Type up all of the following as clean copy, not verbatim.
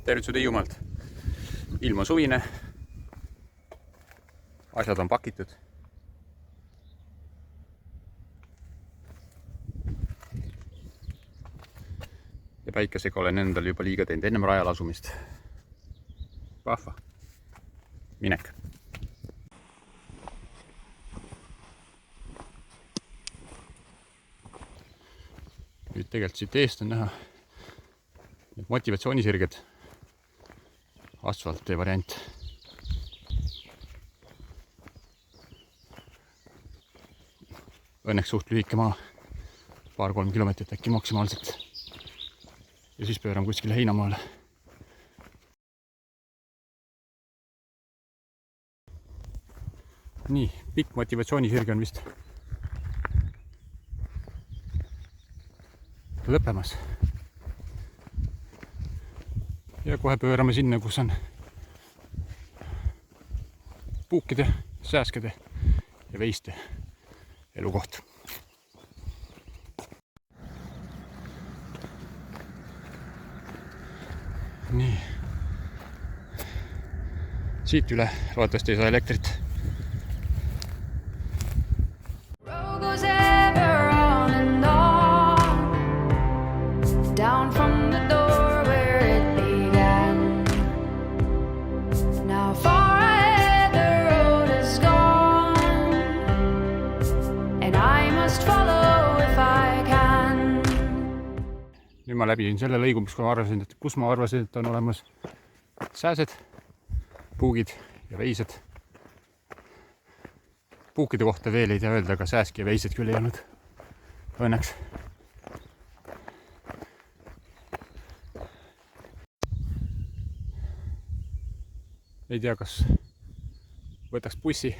tervitused Hiiumaalt. Ilm on suvine. Asjad on pakitud. Ja päikesega olen endal juba liiga teinud ennem rajal asumist. Vahva. Minek. Nüüd tegelikult siit eest on näha motivatsioonisirged. Asfalttee variant. Õnneks suht lühike maa. 2-3 kilomeetrit äkki maksimaalselt. Ja siis pööram kuskile heinamaale. Nii, pikk motivatsioonisirge on vist lõppemas. Ja kohe pöörame sinna, kus on puukide, sääskede ja veiste elukoht. Nii. Siit üle loodetavasti ei saa elektrit. Down from the door where it began. Now far ahead the road is gone, and I must follow if I can. Nüüd ma läbisin selle lõigu, kus ma arvasin, et on olemas sääsed, puugid ja veised. Puukide kohta veel ei tea öelda, aga sääski ja veised küll ei olnud. Õnneks. Ei tea, kas võtaks bussi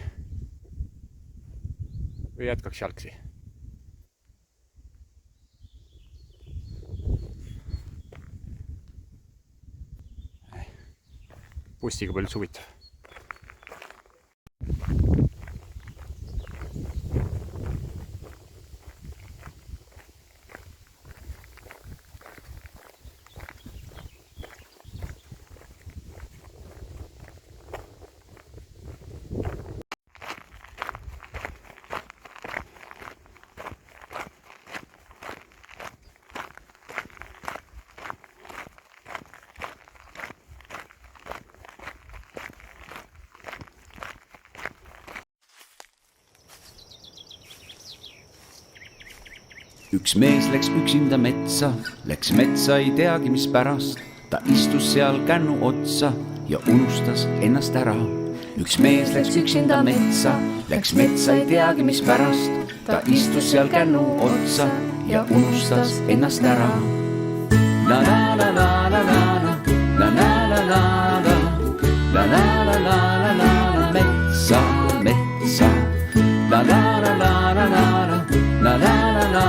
või jätkaks jalgsi. Bussiga palju huvitav. Üks mees läks üksinda metsa, läks metsa ei teagi mis pärast. Ta istus seal kännu otsa ja unustas ennast ära. Üks mees läks üksinda metsa, läks metsa ei teagi mis pärast. Ta istus seal kännu otsa ja unustas ennast ära. La la la la la la la la la la la la la la la la la metsa, metsa. La la la la la la la la la la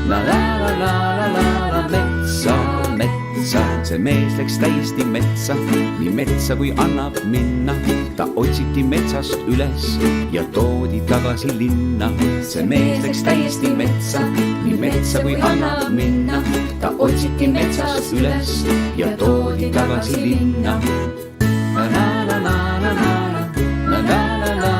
la la la la la la metsa, metsa. See mees läks täiesti metsa, nii metsa kui annab minna. Ta otsiti metsast üles ja toodi tagasi linna. See mees läks täiesti metsa, nii metsa kui annab minna. Ta otsiti metsast üles ja toodi tagasi linna. La la la la la la la la la la.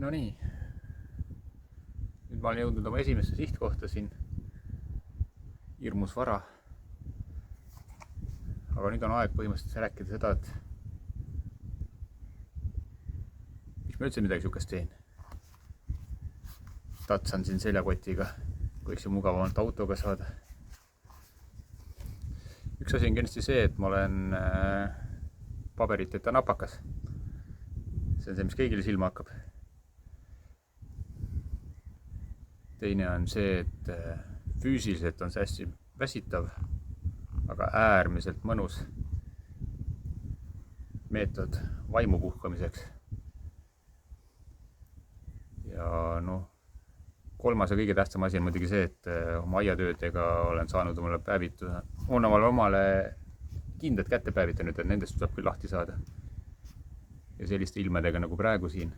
No nii. Nüüd ma olen jõudnud oma esimesse sihtkohta siin. Hirmus vara. Aga nüüd on aeg põhimõtteliselt rääkida seda, et miks ma üldse midagi sihukest teen. Tatsan siin seljakotiga, võiks ju mugavamalt autoga saada. Üks asi on kindlasti see, et ma olen paberiteta napakas. See on see, mis kõigile silma hakkab. Teine on see, et füüsiliselt on see hästi väsitav, aga äärmiselt mõnus meetod vaimu puhkamiseks. Ja kolmas ja kõige tähtsam asi on muidugi see, et oma aiatöödega olen saanud omale päevitada. On omale kindlad kätte päevitanud, et nendest tuleb küll lahti saada. Ja selliste ilmadega nagu praegu siin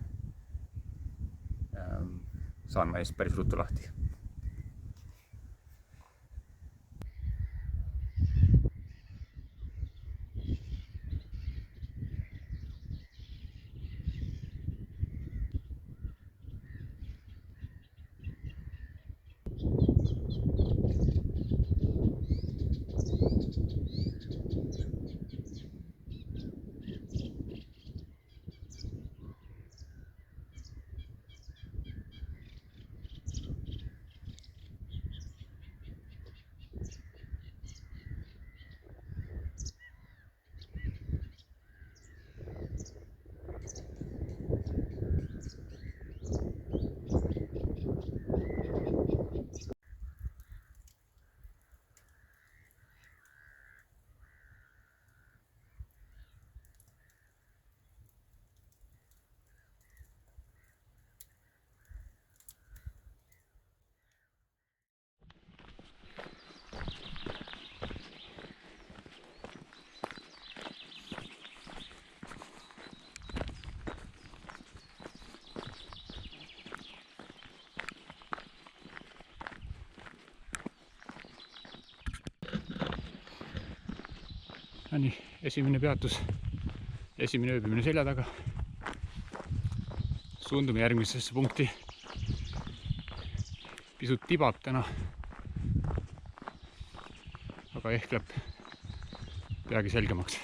saan ma eest päris ruttu lahti. Nii, esimene peatus, esimene ööbimine selja taga. Suundume järgmisesse punkti. Pisut tibab täna, aga ehk läheb peagi selgemaks.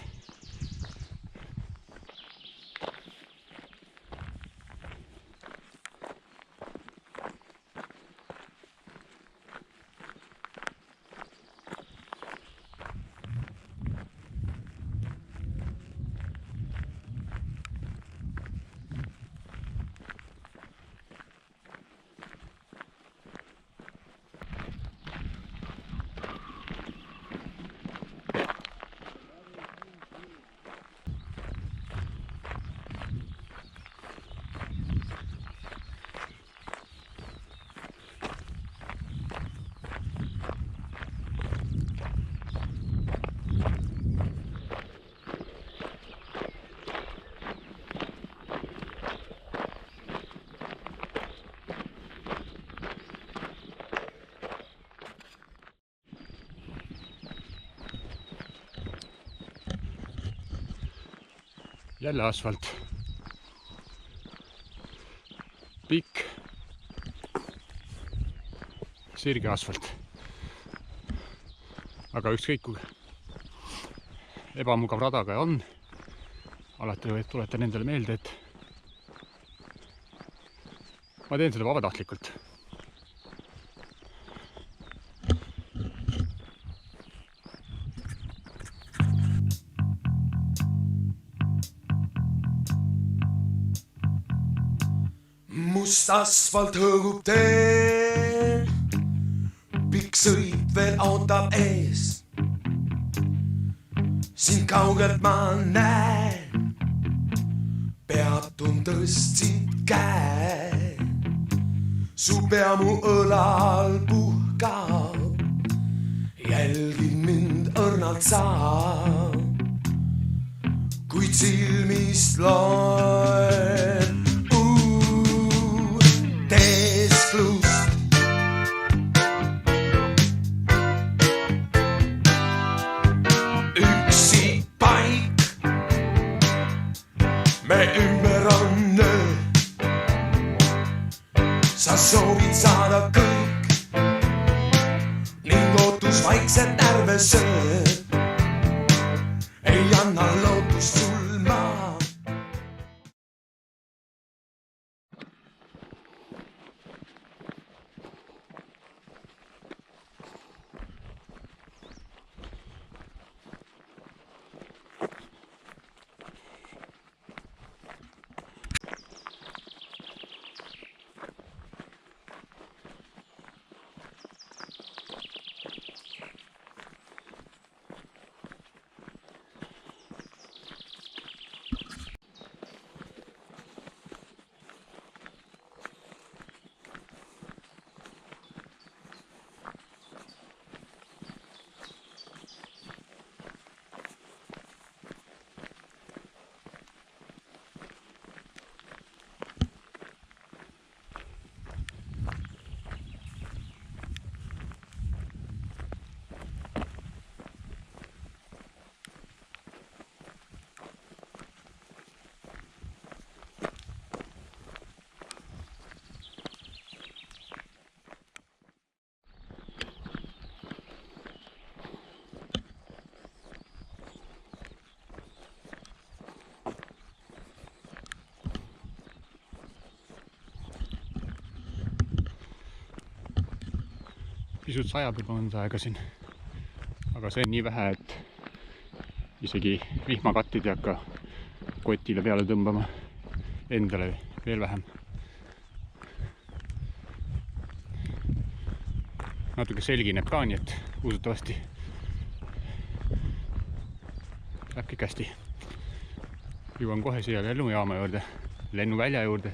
Jälle asfalt. Pikk, sirge asfalt. Aga ükskõik kui ebamugav rada ka on, alati tuletan endale meelde, et ma teen seda vabatahtlikult. Must asfalt hõõgub tee, pikk sõit veel ootab ees. Sind kaugelt ma näen, peatun tõstsin käe. Su pea mu õlal puhkab, jälgin mind õrnalt saab. Kuid silmist loen me ümber on öö. sa soovid saada kõik ning lootus vaikselt närve sööb, ei anna lootust sul maha. Pisut sajab juba mõnda aega siin, aga see on nii vähe, et isegi vihmakattid ei hakka kotile peale tõmbama, endale veel vähem. Natuke selgineb ka, nii et usutavasti läheb kõik hästi. Jõuan kohe siia lennujaama juurde, lennuvälja juurde.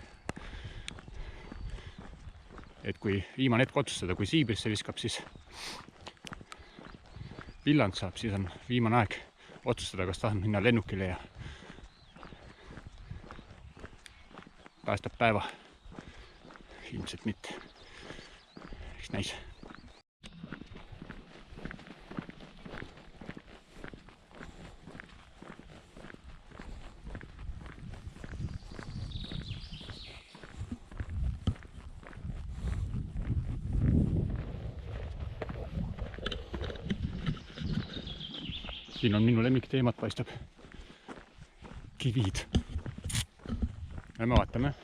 Et kui viimane hetk otsustada, kui Siibrisse viskab, siis Villand saab, siis on viimane aeg otsustada, kas tahan minna lennukile ja päästab päeva. Ilmselt mitte. Eks näis. Siin on minu lemmikteemat, paistab kivid. Ja me vaatame.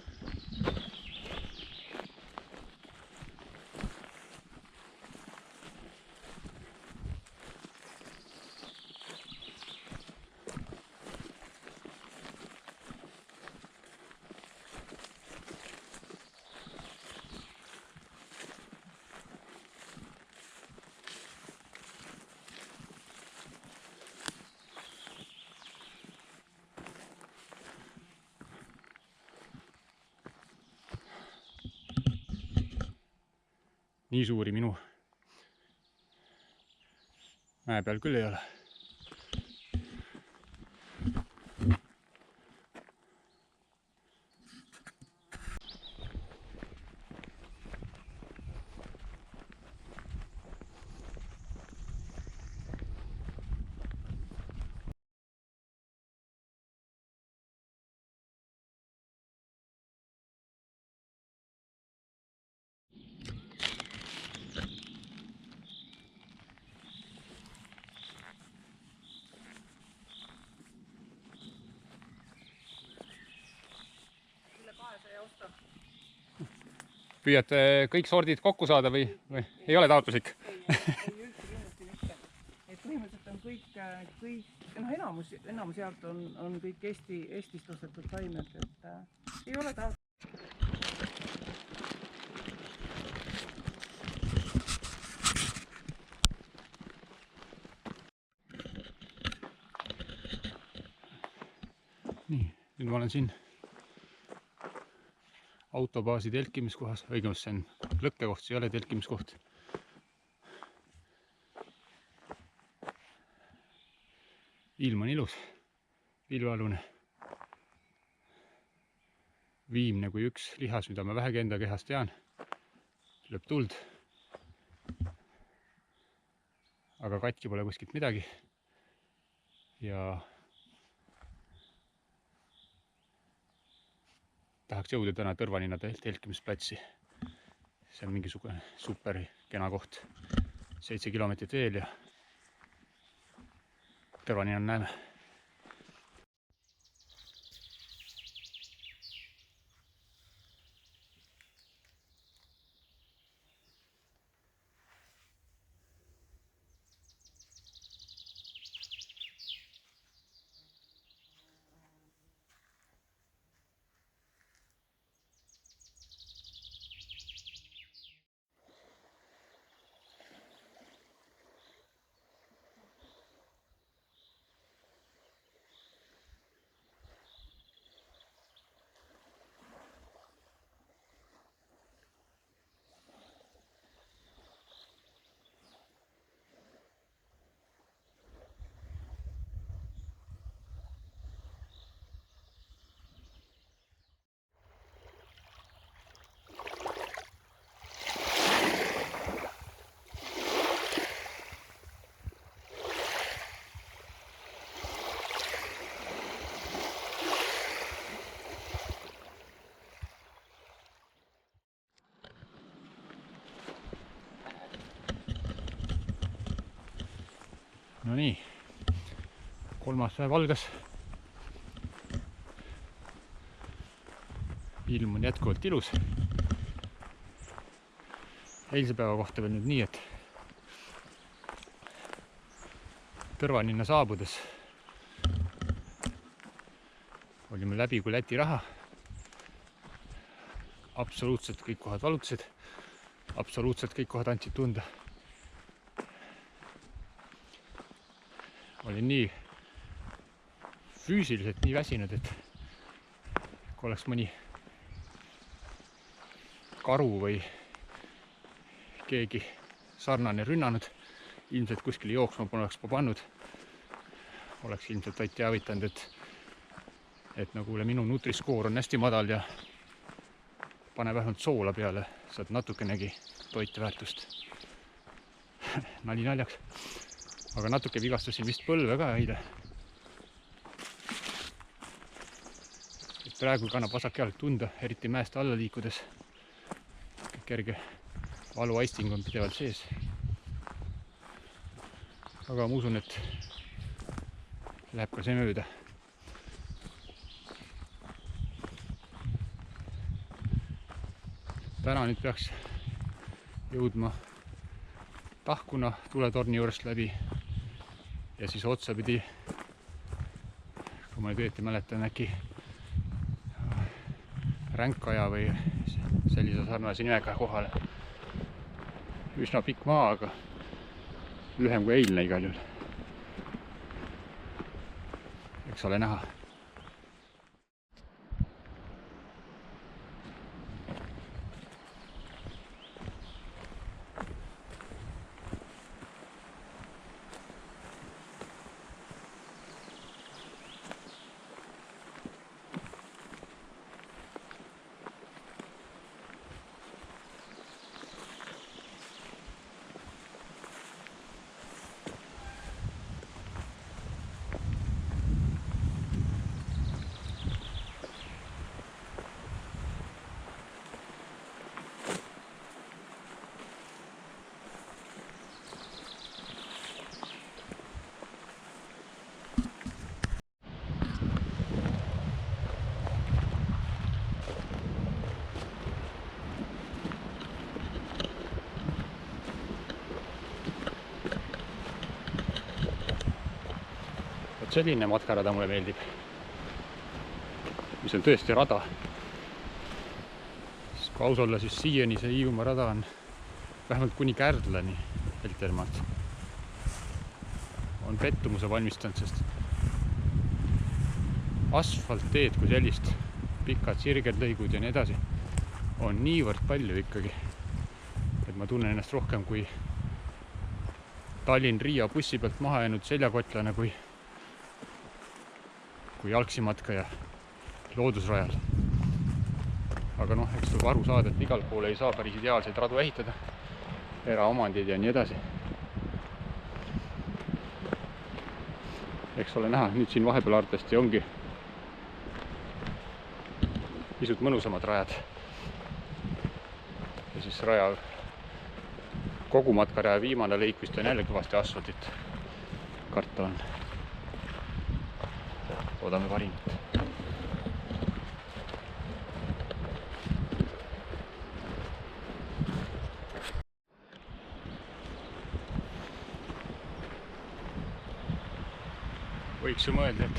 Nii suuri minu mäe peal küll ei ole. Püüate kõik sordid kokku saada või ei ole taotluslik? Ei üldse kindlasti mitte. Et põhimõtteliselt on kõik enamus jaolt on kõik Eestist ostetud taimed, et ei ole taotluslik. Nii, nüüd ma olen siin autobaasi telkimiskohas, õigemalt see on lõkkekoht, see ei ole telkimiskoht. Ilm on ilus, pilvealune. Viimne kui üks lihas, mida ma vähegi enda kehast tean, lööb tuld. Aga katki pole kuskilt midagi. Ja tahaks jõuda täna Tõrvanina telkimisplatsi. see on mingisugune super kena koht. 7 kilomeetrit veel ja Tõrvaninna näeme. No nii, 3. päev algas. Ilm on jätkuvalt ilus. Eilse päeva kohta veel nüüd nii, et Tõrvaninna saabudes olime läbi kui Läti raha. Absoluutselt kõik kohad valutasid. Absoluutselt kõik kohad andsid tunda. Olin nii füüsiliselt nii väsinud, et kui oleks mõni karu või keegi sarnane rünnanud, ilmselt kuskile jooksma poleks pannud, oleks ilmselt vaid teavitanud, et nagu minu nutriskoor on hästi madal ja pane vähemalt soola peale, saad natukenegi toiteväärtust. Nali naljaks. Aga natuke vigastasin vist põlve ka eile. Praegu kannab vasak jalg tunda, eriti mäest alla liikudes. Kerge valuaisting on pidevalt sees. Aga ma usun, et läheb ka see mööda. Täna nüüd peaks jõudma Tahkuna tuletorni juurest läbi ja siis otsapidi, kui ma nüüd õieti mäletan, äkki Ränkaja või sellise sarnase nimega kohale. Üsna pikk maa, aga lühem kui eilne igal juhul. Eks ole näha. Selline matkarada mulle meeldib, mis on tõesti rada. Kui aus olla, siis siiani see Hiiumaa rada on vähemalt kuni Kärdlani Heltermaalt on pettumuse valmistanud, sest asfaltteed kui sellist, pikad sirgedlõigud ja nii edasi on niivõrd palju ikkagi, et ma tunnen ennast rohkem kui Tallinn-Riia bussi pealt maha jäänud seljakotlane kui jalgsimatka ja loodusrajal. Aga noh, eks tuleb aru saada, et igal pool ei saa päris ideaalseid radu ehitada, eraomandid ja nii edasi. Eks ole näha, nüüd siin vahepeal artesti ongi pisut mõnusamad rajad. ja siis raja, kogu matkaraja viimane lõik vist on jälle kõvasti asfaldit. Karta on. Loodame parimat. Võiks ju mõelda, et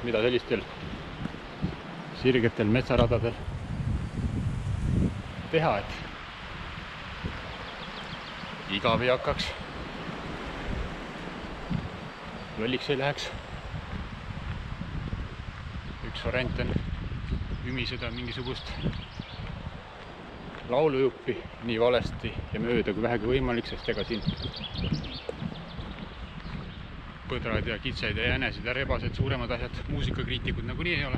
mida sellistel sirgetel metsaradadel teha, et igav ei hakkaks, lolliks ei läheks. Üks variant on ümiseda mingisugust laulujuppi nii valesti ja mööda kui vähegi võimalik, sest ega siin põdrad ja kitsaid ja jänesid ja rebased, suuremad asjad, muusikakriitikud nagunii ei ole.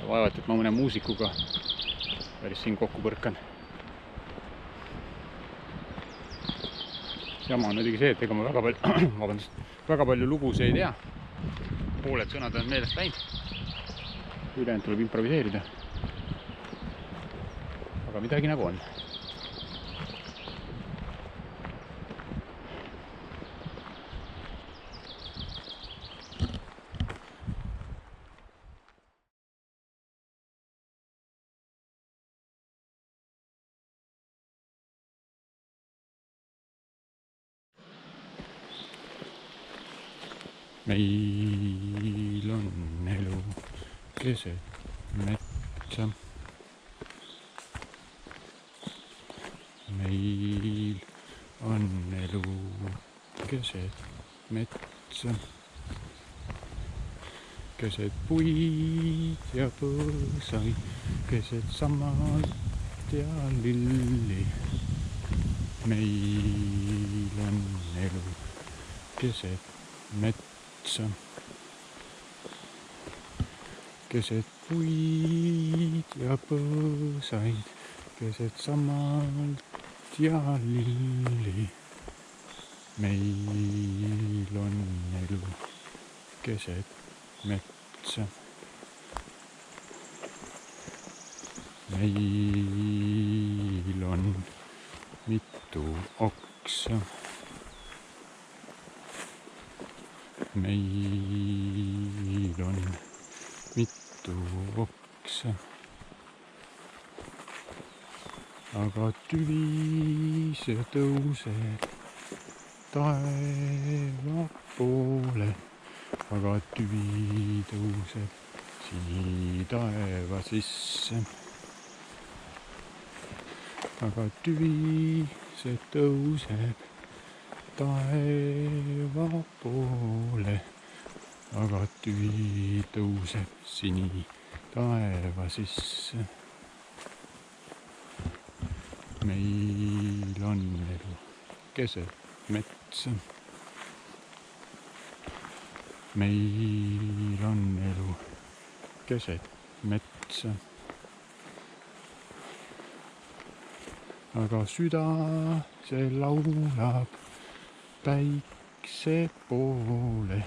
Vaevalt, et ma mõne muusikuga päris siin kokku põrkan. Jama on muidugi see, et ega ma väga palju lugusid ei tea. Pooled sõnad on meelest läinud. Ülejäänud tuleb improviseerida. Aga midagi nagu on. Meil on elu keset metsa. Meil on elu keset metsa. Keset puid ja põõsaid, keset sammalt ja lilli. Meil on elu keset metsa. Keset puid ja põõsaid, keset sammalt ja lilli. Meil on elu keset metsa. Meil on mitu oksa. Meil on mitu oksa, aga tüvi see tõuseb taeva poole, aga tüvi tõuseb sinitaeva sisse. Aga tüvi see tõuseb taeva poole, aga tüvi tõuseb sinitaeva sisse. Meil on elu keset metsa. Meil on elu keset metsa. Aga süda see laulab päikse poole,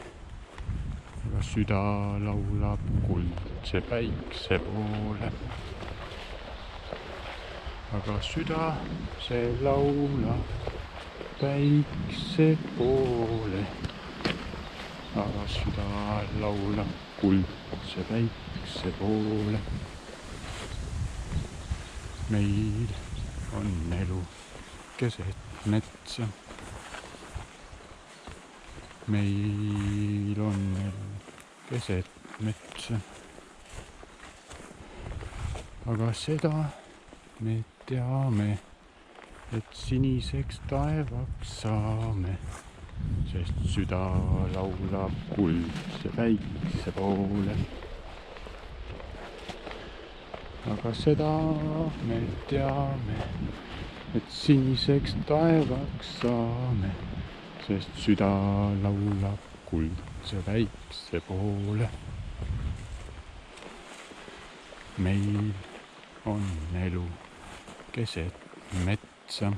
aga süda laulab kuldse päikse poole. Aga süda see laulab päikse poole, aga süda laulab kuldse päikse poole. Meil on elu keset metsa. Meil on elu keset metsa. Aga seda me teame, et siniseks taevaks saame, sest süda laulab kuldse päikse poole. Aga seda me teame, et siniseks taevaks saame, sest süda laulab kuldse päikse poole. Meil on elu keset metsa.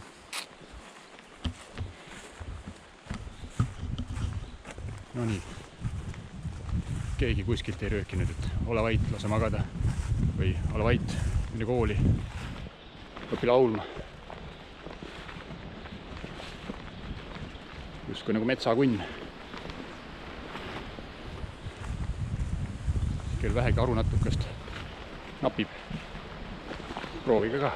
No nii. keegi kuskilt ei röökinud, et ole vait, lase magada või ole vait, mine kooli, õpi laulma. Justkui nagu metsakunn. Kel vähegi aru natukest napib. Proovige ka.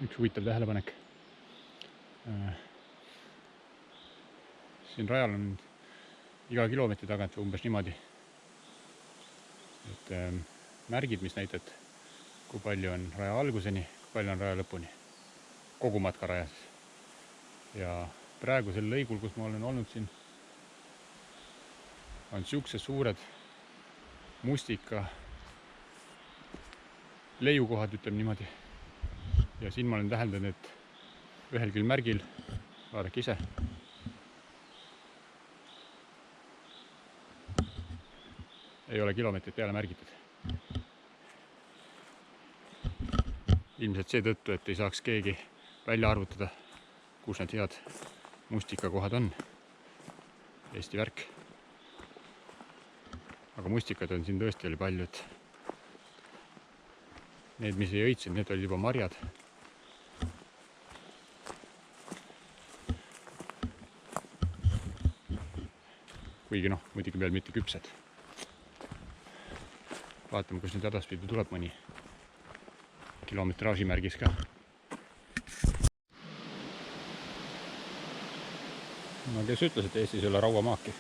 Üks huvitav tähelepanek. Siin rajal on iga kilomeetri tagant umbes niimoodi, et märgid, mis näitavad, kui palju on raja alguseni, kui palju on raja lõpuni, kogu matka rajas. Ja praegu sel lõigul, kus ma olen olnud siin, on siuksed suured mustika leiukohad, ütleme niimoodi. Ja siin ma olen täheldanud, et ühel küll märgil, vaadake ise, ei ole kilomeetrit peale märgitud. Ilmselt seetõttu, et ei saaks keegi välja arvutada, kus need head mustikakohad on. Eesti värk. Aga mustikad on siin tõesti oli palju, et need, mis ei õitsenud, need olid juba marjad. Kuigi noh, muidugi veel mitte küpsed. Vaatame, kus nüüd edaspidi tuleb mõni kilometraaži märgis ka. No kes ütles, et Eestis ei ole rauamaaki?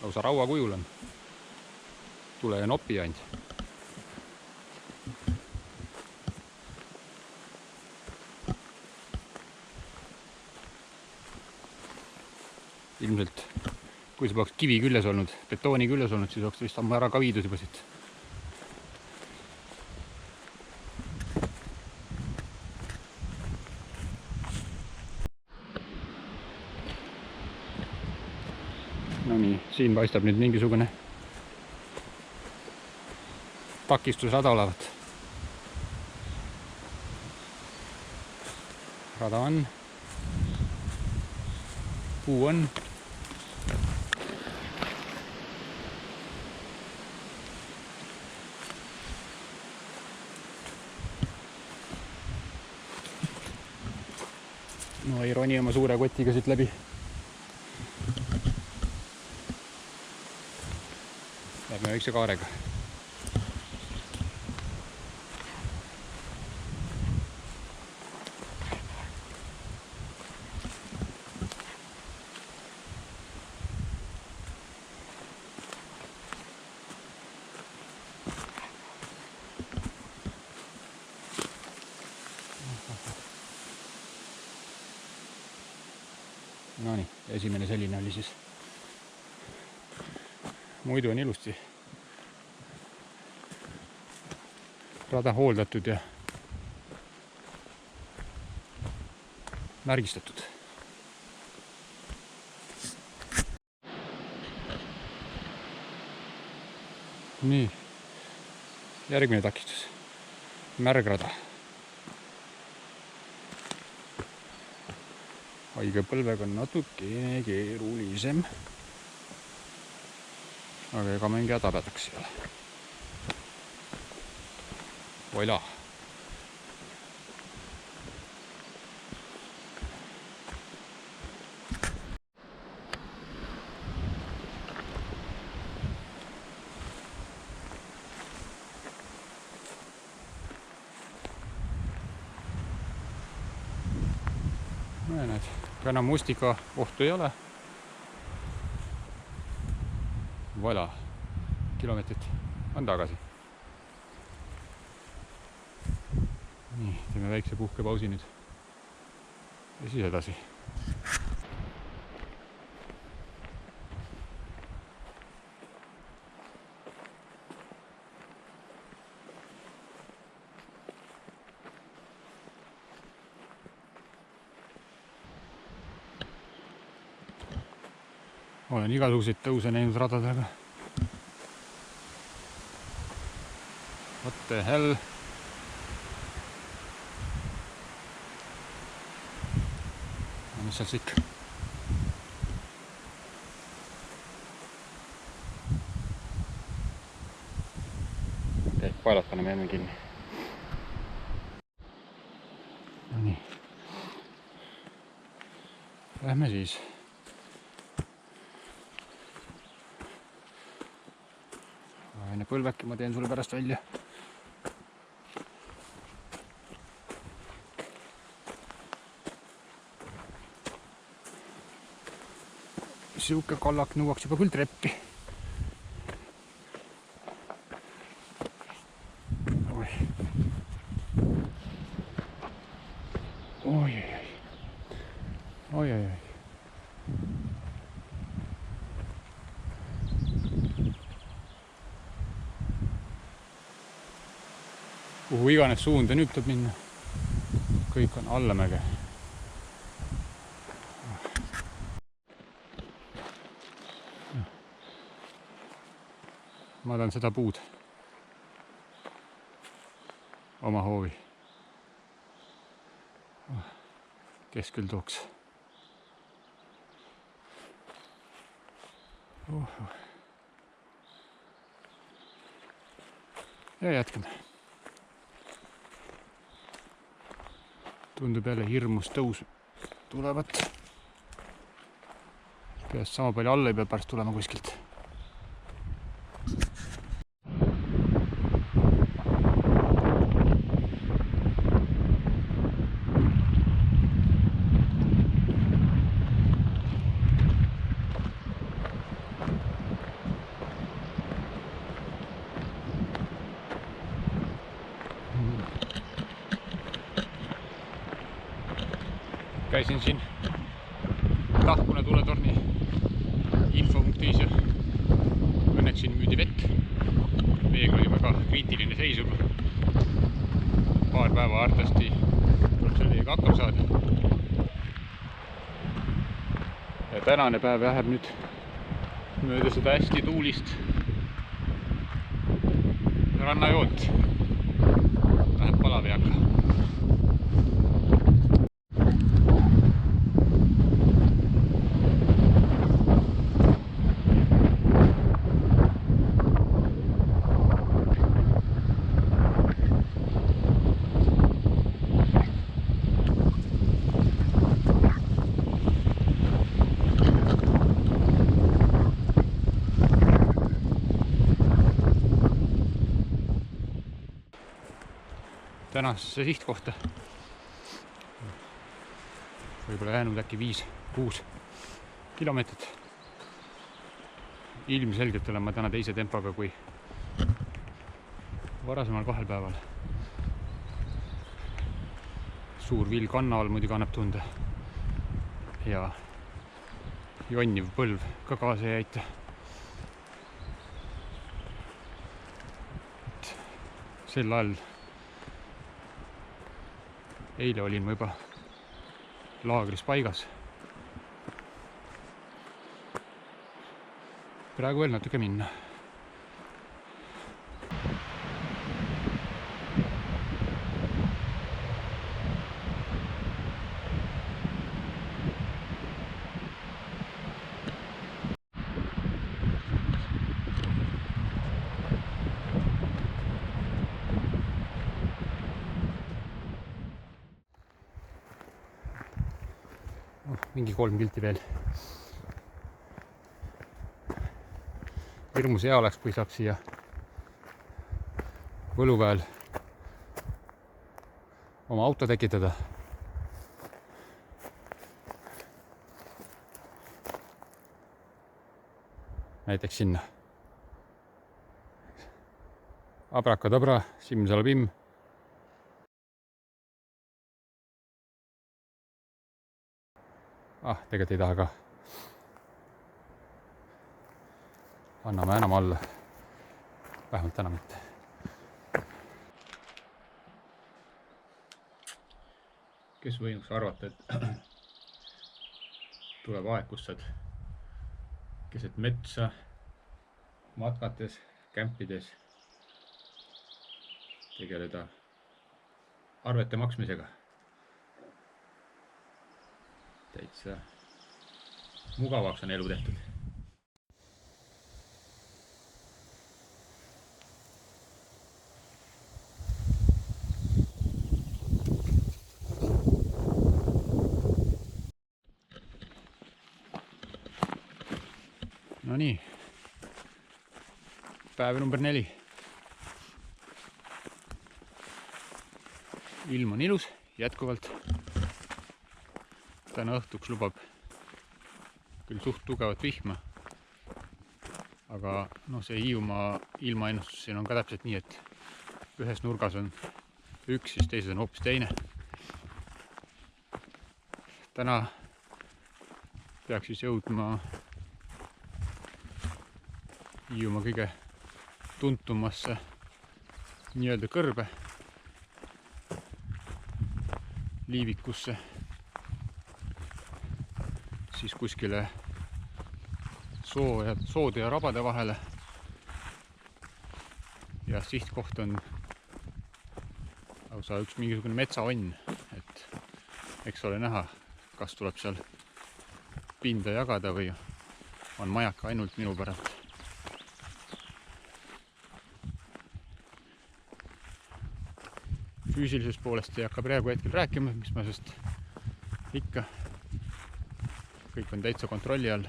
Lausa raua kujul on. Tule ja nopi ainult. Ilmselt, kui see peaks kivi küljes olnud, betooni küljes olnud, siis oleks vist ammu ära ka viidud juba siit. No nii, siin paistab nüüd mingisugune takistusrada olevat. Rada on. Puu on. No ei roni oma suure kotiga siit läbi. Lähme väikse kaarega. No nii, esimene selline oli siis. Muidu on ilusti rada hooldatud ja märgistatud. Nii, järgmine takistus. Märgrada. Haige põlvega on natukene keerulisem. Aga ega mingi hädapäädaks ei ole. Voila. No näed, enam mustika ohtu ei ole. Voila, kilomeetrit on tagasi. Nii, teeme väikse puhkepausi nüüd. ja siis edasi. Olen igasuguseid tõuse näinud radadega. What the hell? Mis seal siis ikka? Paelad paneme enne kinni. No nii. Lähme siis. Aine põlveki ma teen sulle pärast välja. Siuke kallak nõuaks juba küll treppi. Oi. Kuhu iganes suunda nüüd tuleb minna. Kõik on allamäge. Ma tahan seda puud oma hoovi. Kes küll tooks. Ja jätkame. Tundub jälle hirmus tõus tulevat. Peast sama palju alla ei pea pärast tulema kuskilt. Käisin siin Tahkuna tuletorni info.is ja õnneks siin müüdi vett. Veega oli väga kriitiline seis juba. Paar päeva artasti tuleb selle veega hakkab saada. Ja tänane päev läheb nüüd mööda seda hästi tuulist rannajoont. Läheb palaveaga. Tänasesse sihtkohta. Võib-olla jäänud äkki 5-6 kilomeetrit. Ilmselgelt olen ma täna teise tempoga kui varasemal 2 päeval. Suur vill kanna all muidugi annab tunde. Ja jonniv põlv ka kaasa ei aita. Sel ajal eile olin ma juba laagris paigas. Praegu veel natuke minna. Mingi 3 pilti veel. Hirmus hea oleks, kui saaks siia Võluväel oma auto tekitada. Näiteks sinna. Abrakadabra, simsalabim. Tegelikult ei taha ka. Anname enam alla. Vähemalt täna mitte. Kes võinuks arvata, et tuleb aeg, kus saad keset metsa, matkates, kämpides tegeleda arvete maksmisega. Täitsa mugavaks on elu tehtud. No nii, päev number 4. Ilm on ilus, jätkuvalt. Täna õhtuks lubab küll suht tugevat vihma, aga no see Hiiumaa ilmaennustus siin on ka täpselt nii, et ühes nurgas on üks, siis teises on hoopis teine. Täna peaks siis jõudma Hiiumaa kõige tuntumasse nii-öelda kõrbe, Liivikusse, siis kuskile soode ja rabade vahele. Ja sihtkoht on lausa üks mingisugune metsaonn, et eks ole näha, kas tuleb seal pinda jagada või on majaka ainult minu päralt. Füüsilisest poolest ei hakka praegu hetkel rääkima, mis ma sest ikka. Kõik on täitsa kontrolli all.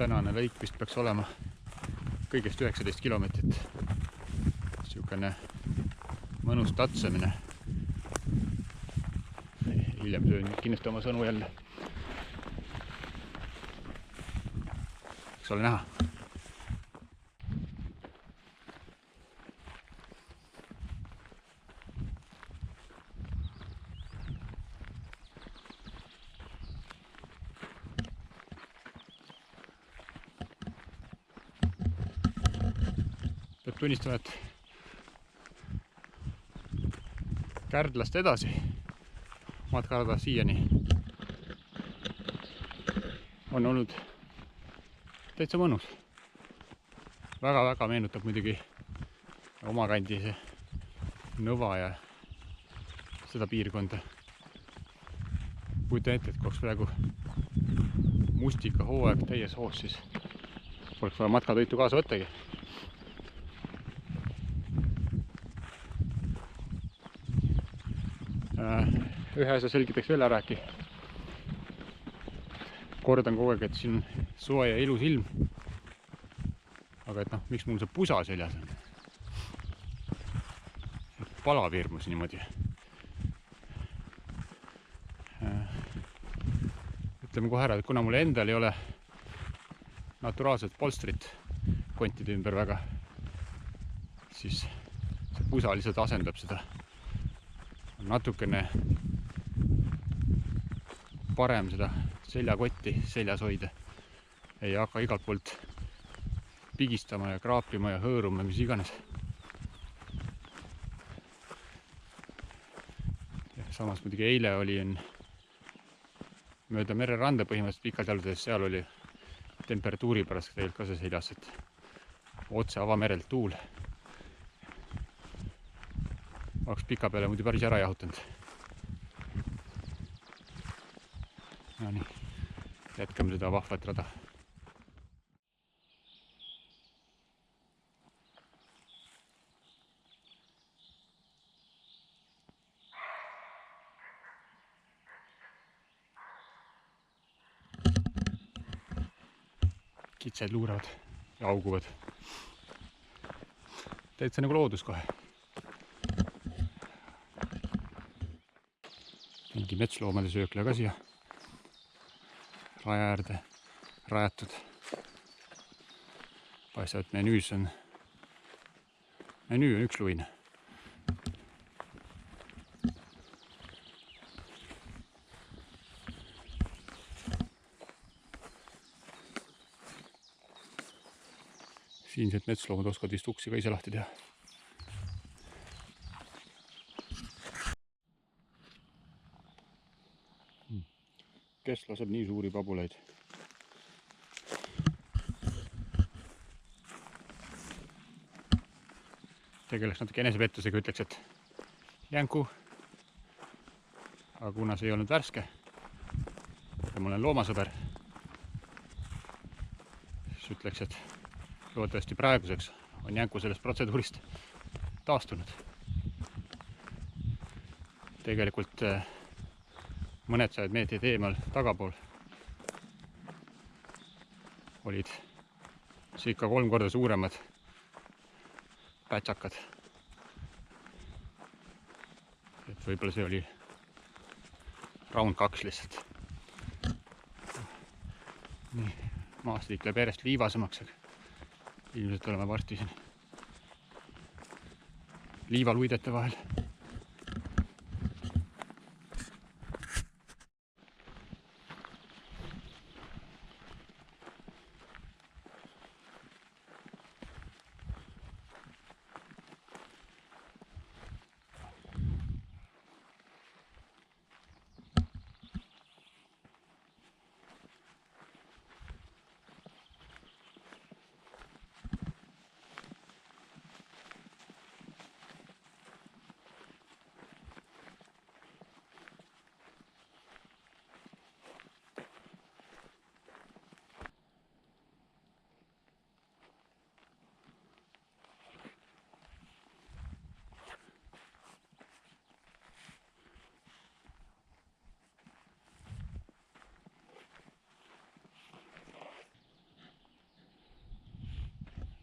Tänane lõik vist peaks olema kõigest 19 kilomeetrit. Siukene mõnus tatsemine. Hiljem söön kindlasti oma sõnu jälle. Eks ole näha. Peab tunnistama, et Kärdlast edasi matkarada siiani on olnud täitsa mõnus. Väga-väga meenutab muidugi omakandi see Nõva ja seda piirkonda. Kujutan ette, et kui oleks praegu mustika hooaeg täies hoos, siis poleks vaja matkatoitu kaasa võttagi. Ühe asja selgitaks veel ära äkki. Kordan kogu aeg, et siin on soe ja ilus ilm. Aga et noh, miks mul see pusa seljas on? Palav hirmus niimoodi. Ütleme kohe ära, et kuna mul endal ei ole naturaalset polstrit kontide ümber väga, siis see pusa lihtsalt asendab seda. Natukene parem seda seljakotti seljas hoida. Ei hakka igalt poolt pigistama ja kraapima ja hõõruma, mis iganes. Samas muidugi eile olin mööda mereranda põhimõtteliselt pikalt jalutades, seal oli temperatuuri pärast tegelikult ka see seljas, et otse avamerelt tuul. Oleks pika peale muidu päris ära jahutanud. No nii, jätkame seda vahvat rada. Kitsed luuravad ja auguvad. Täitsa nagu loodus kohe. Mingi metsloomade söökla ka siia raja äärde rajatud. Paistab, et menüü on üks luine. siinsed metsloomad oskavad vist uksi ka ise lahti teha. Kes laseb nii suuri pabulaid? Tegeleks natuke enesepettusega, ütleks, et jänku. Aga kuna see ei olnud värske ja ma olen loomasõber, siis ütleks, et loodetavasti praeguseks on jänku sellest protseduurist taastunud. Tegelikult mõned sajad meetrid eemal tagapool olid circa 3 korda suuremad pätsakad. Et võib-olla see oli round 2 lihtsalt. Nii, maastik läheb järjest liivasemaks, aga ilmselt oleme varsti siin liivaluidete vahel.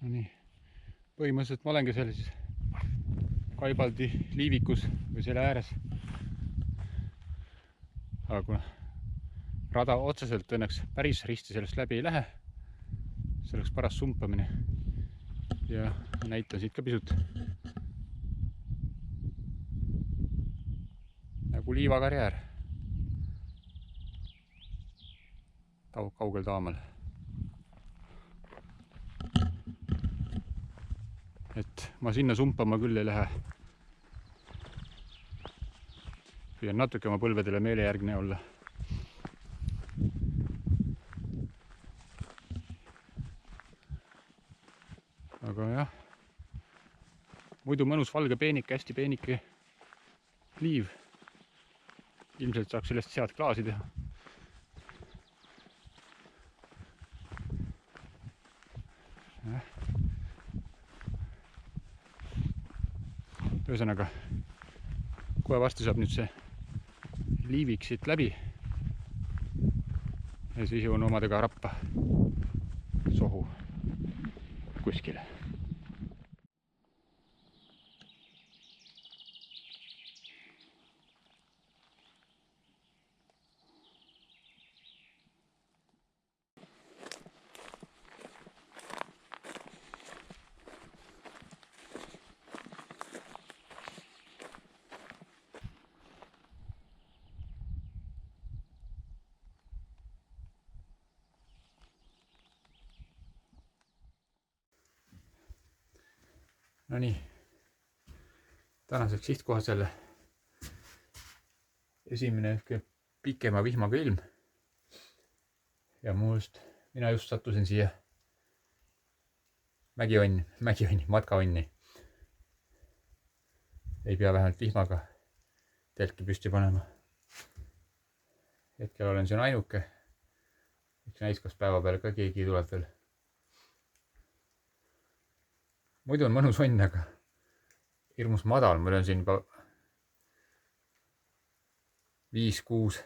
No nii, põhimõtteliselt ma olengi seal siis Kaibaldi liivikus või selle ääres. Aga kuna rada otseselt õnneks päris risti sellest läbi ei lähe, see oleks paras sumpamine ja näitan siit ka pisut nagu liivakarjäär kaugel taamal. Et ma sinna sumpama küll ei lähe. Püüan natuke oma põlvedele meelejärgne olla. Aga jah, muidu mõnus valge peenike, hästi peenike liiv. Ilmselt saaks sellest sead klaasi teha. Ühesõnaga, kohe varsti saab nüüd see liivik siit läbi ja siis jõuan omadega rappa sohu kuskile. No nii, tänaseks sihtkohas jälle esimene pikema vihmaga ilm ja mina just sattusin siia matkaonni. Ei pea vähemalt vihmaga telki püsti panema. Hetkel olen siin ainuke, eks näis, kas päeva peale ka keegi tuleb veel. Muidu on mõnus onn, aga hirmus madal. Mul on siin juba 5, 6,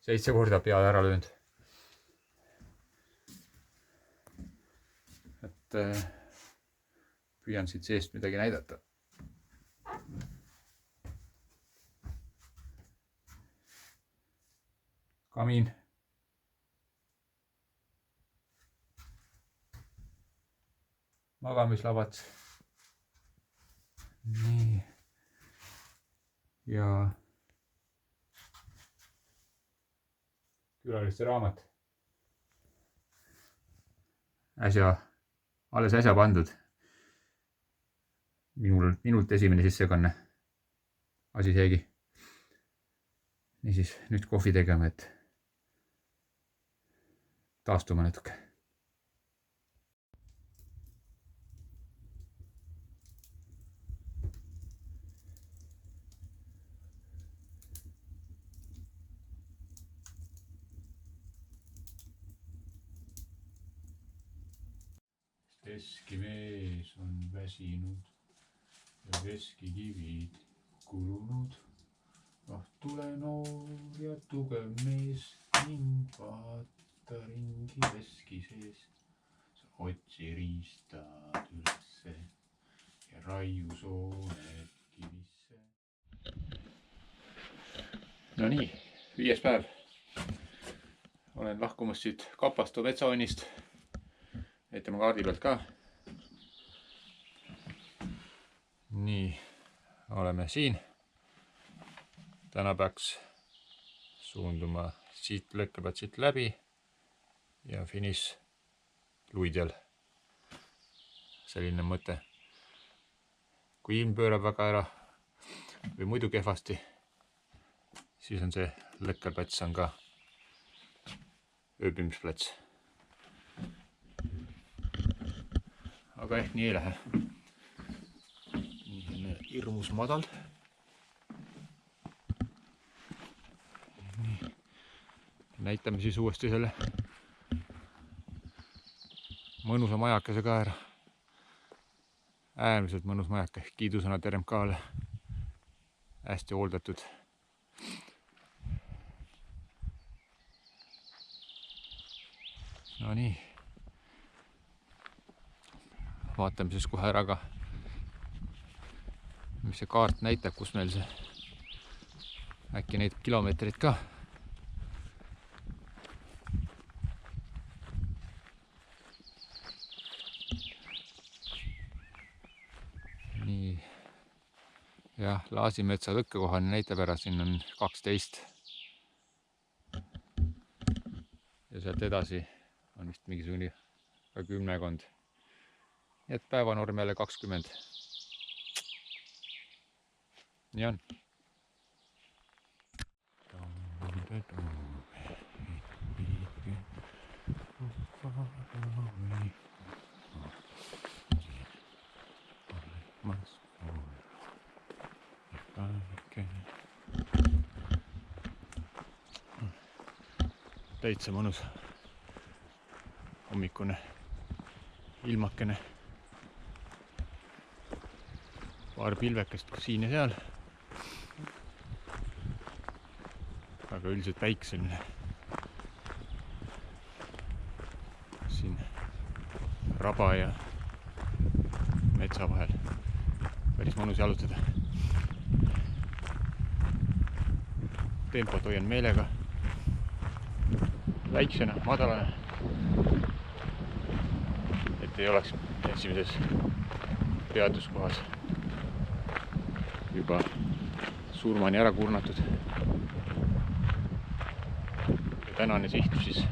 7 korda pead ära löönud. Et püüan siit seest midagi näidata. Kamiin. Magamislavad. Nii. Ja külaliste raamat. Äsja alles äsja pandud. Minult esimene sissekanne. Asi seegi. Niisiis nüüd kohvi tegema, et taastuma natuke. Veskimees on väsinud ja veskikivid kulunud. Tule noor ja tugev mees ning vaata ringi veski sees. Sa otsi riistad ülesse ja raiu sooned kivisse. No nii, 5. päev. Olen lahkumas siit Kapastu metsaonnist. Näitame kaardi pealt ka. Nii, oleme siin. Täna peaks suunduma siit lõkkepealt siit läbi ja finiš Luidel. Selline mõte. Kui ilm pöörab väga ära või muidu kehvasti, siis on see lõkkeplats on ka ööbimisplats. Aga ehk nii ei lähe. Nii on hirmus madal. Nii. Näitame siis uuesti selle mõnusa majakese ka ära. Äärmiselt mõnus majake. Kiidusõnad RMK-le. Hästi hooldatud. No nii. Vaatame siis kohe ära ka, mis see kaart näitab, kus meil see äkki neid kilomeetreid ka. Nii. Jah, Laasimetsa lõkkekohani näitab ära, siin on 12. Ja sealt edasi on vist mingisugune ka 10. Nii et päevanorm jälle 20. Nii on. Täitsa mõnus hommikune ilmakene. Paar pilvekest siin ja seal. Aga üldiselt päikseline. Siin raba ja metsa vahel. Päris mõnus jalutada. Tempot hoian meelega. Väiksena, madalane. Et ei oleks esimeses peatuskohas juba surmani ära kurnatud. Ja tänane siht siis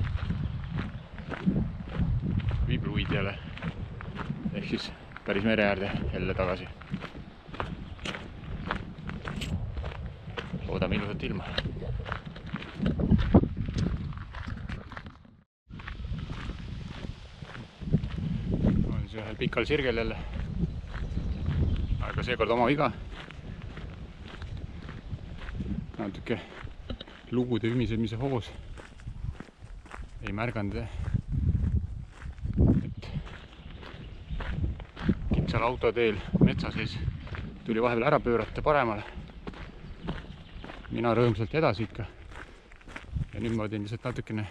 viib Luidele ehk siis päris mere äärde jälle tagasi. Loodame ilusat ilma. On see ühel pikal sirgel jälle. Aga seekord oma viga. Natuke lugude ümisemise hoos. Ei märganud, et kitsal autoteel metsa sees tuli vahepeal ära pöörata paremale. Mina rõõmsalt edasi ikka. Ja nüüd ma teen lihtsalt natukene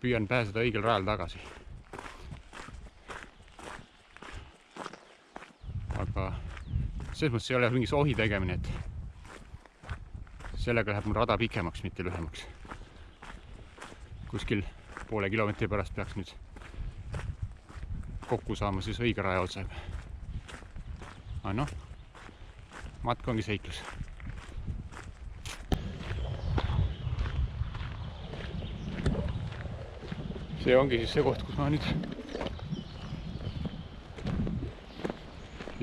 püüan pääseda õigel rajal tagasi. Aga selles mõttes ei ole mingi ohi tegemine, et sellega läheb mul rada pikemaks, mitte lühemaks. Kuskil poole kilomeetri pärast peaks nüüd kokku saama siis õige raja otsaga. Aga noh, matk ongi seiklus. See ongi siis see koht, kus ma nüüd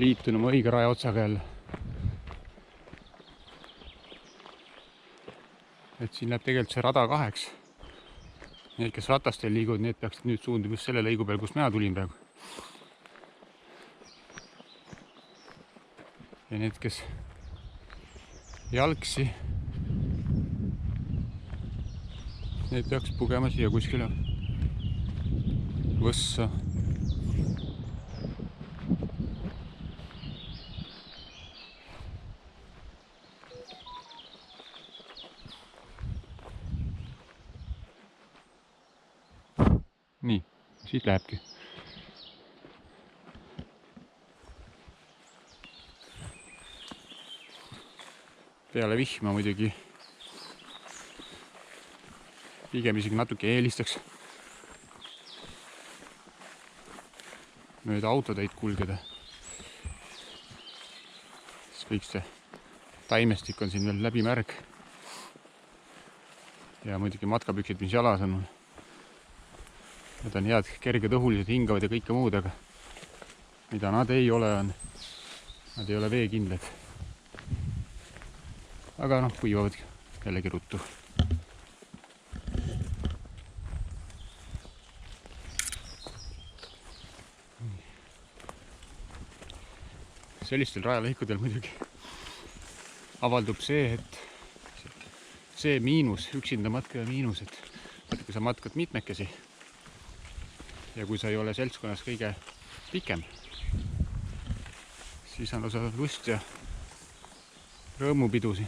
liitun oma õige raja otsaga jälle. Et siin läheb tegelikult see rada 2. Need, kes ratastel liiguvad, need peaksid nüüd suunduma just selle lõigu peal, kus mina tulin praegu. Ja need, kes jalgsi, need peaks pugema siia kuskile võssa. Nii, siit lähebki. Peale vihma muidugi pigem isegi natuke eelistaks mööda autoteid kulgeda. Siis kõik see taimestik on siin veel läbi märg. Ja muidugi matkapüksid, mis jalas on. Need on head, kerged, õhulised, hingavad ja kõike muud, aga mida nad ei ole, nad ei ole veekindlad. Aga noh, kuivavad jällegi ruttu. Sellistel rajalõikudel muidugi avaldub see, et see miinus, üksinda matkaja miinus, et kui sa matkad mitmekesi ja kui sa ei ole seltskonnas kõige pikem, siis on osa lust ja rõõmupidusi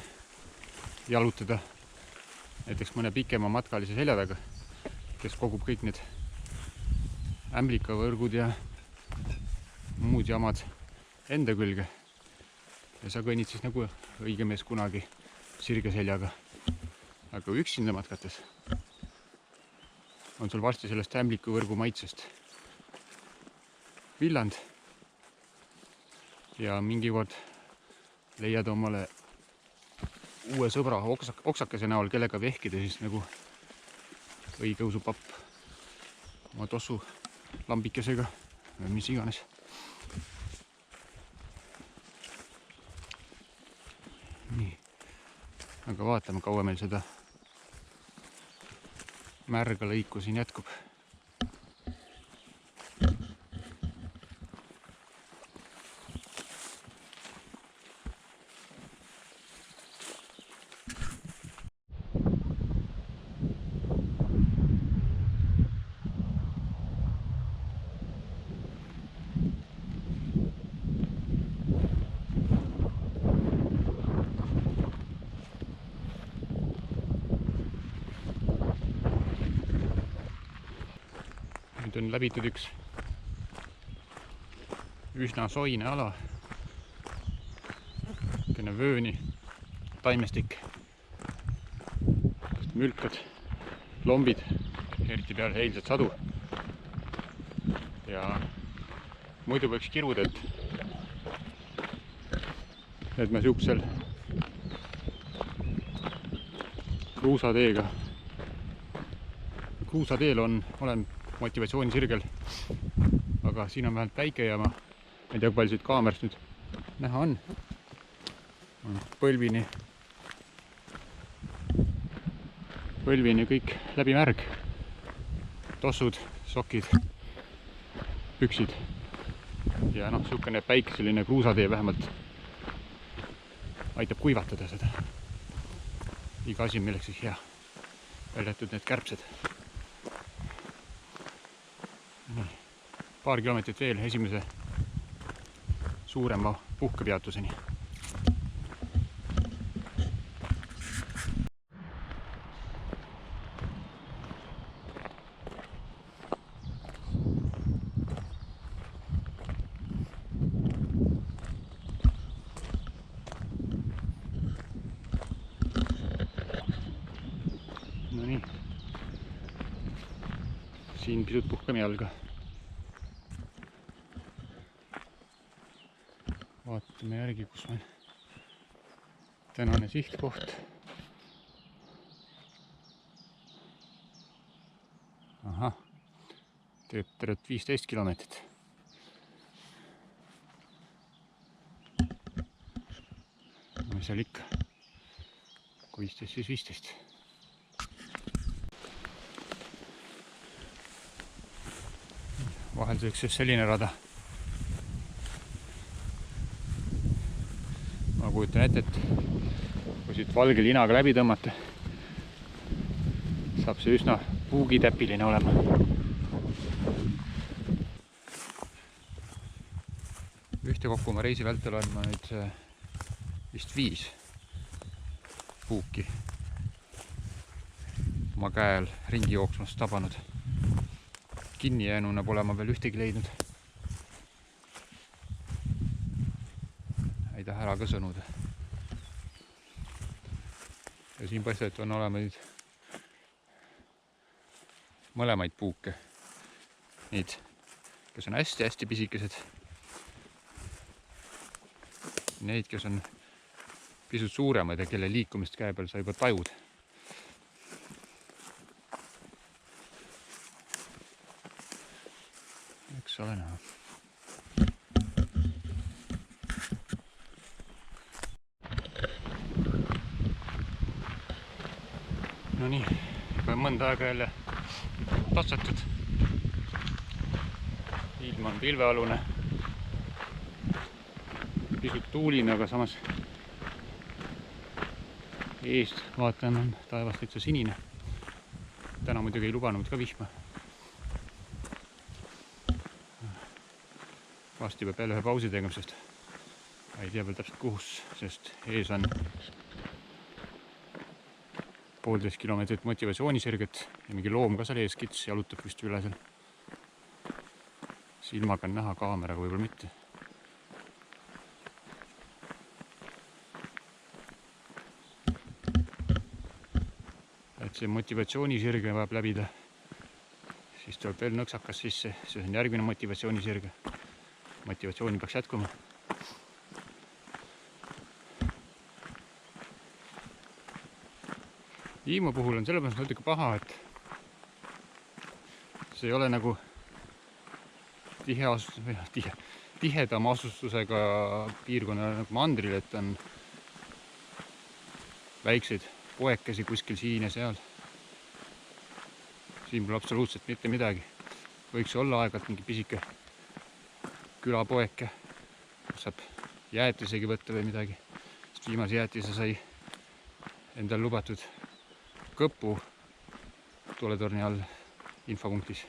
jalutada näiteks mõne pikema matkalise selja taga, kes kogub kõik need ämblikavõrgud ja muud jamad enda külge. Ja sa kõnnid siis nagu õige mees kunagi sirge seljaga. Aga üksinda matkates on sul varsti sellest ämblikuvõrgu maitsest villand ja mingi kord leiad omale uue sõbra oksakese näol, kellega vehkida siis nagu õigeusu papp oma tossu lambikesega või mis iganes. Nii, aga vaatame, kaua meil seda märga lõiku siin jätkub. Nüüd on läbitud üks üsna soine ala, kene vööni taimestik, mülkad, lombid, eriti peale eilset sadu. Ja muidu võiks kiruda, et me siuksel kruusateel olen motivatsioonisirgel, aga siin on vähemalt päike ja ma ei tea, kui palju siit kaamerast nüüd näha on. Põlvini kõik läbi märg. Tossud, sokid, püksid ja noh, siukene päikeseline kruusatee vähemalt aitab kuivatada seda. Iga asi milleks siis hea. Väljatud need kärbsed. Paar kilomeetrit veel esimese suurema puhkepeatuseni. No nii. Siin pisut puhkame jalga. Vaatame järgi, kus on tänane sihtkoht. Ahah, tervet 15 kilomeetrit. mis seal ikka, kui 15, siis 15. Vahel see selline rada. Ma kujutan ette, et kui siit valge linaga läbi tõmmata, saab see üsna puugitäpiline olema. Ühtekokku oma reisi vältel olen ma nüüd vist 5 puuki oma käel ringi jooksmast tabanud. Kinni jäänuna pole ma veel ühtegi leidnud. Ei taha ära ka sõnuda. Ja siin paistab, et on olema nüüd mõlemaid puuke. Neid, kes on hästi-hästi pisikesed. Neid, kes on pisut suuremad ja kelle liikumist käe peal sa juba tajud. Eks ole näha. No nii, juba mõnda aega jälle tatsatud. Ilm on pilvealune. Pisut tuuline, aga samas eest vaatan on taevas täitsa sinine. Täna muidugi ei lubanud ka vihma. Vasti peab jälle ühe pausi tegema, sest ei tea veel täpselt kuhus, sest ees on 1,5 kilomeetrit motivatsioonisirget ja mingi loom ka seal ees, kits jalutab vist üle seal. Silmaga on näha, kaameraga võib-olla mitte. Et see motivatsioonisirge vajab läbida, siis tuleb veel nõksakas sisse, see on järgmine motivatsioonisirge. Motivatsiooni peaks jätkuma. Hiimu puhul on sellepärast natuke paha, et see ei ole nagu tihedama asustusega piirkonna nagu mandril, et on väikseid poekesi kuskil siin ja seal. Siin pole absoluutselt mitte midagi. Võiks olla aegalt mingi pisike külapoeke, kus saab jäätisegi võtta või midagi. Sest viimase jäätise sai endal lubatud Kõpu tuuletorni all infopunktis.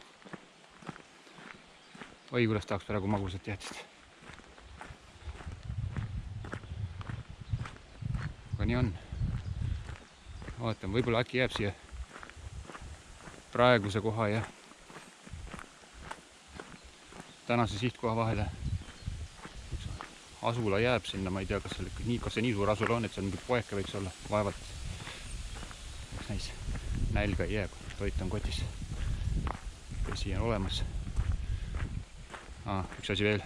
Oi, kuidas tahaks praegu magusat jäätist. Aga nii on. Vaatan, võib-olla äkki jääb siia praeguse koha ja tänase sihtkoha vahele. Asula jääb sinna, ma ei tea, kas see nii suur asula on, et seal mingi poeke võiks olla. Vaevalt. Eks näis. Nälga ei jää, toit on kotis. Vesi on olemas. Üks asi veel.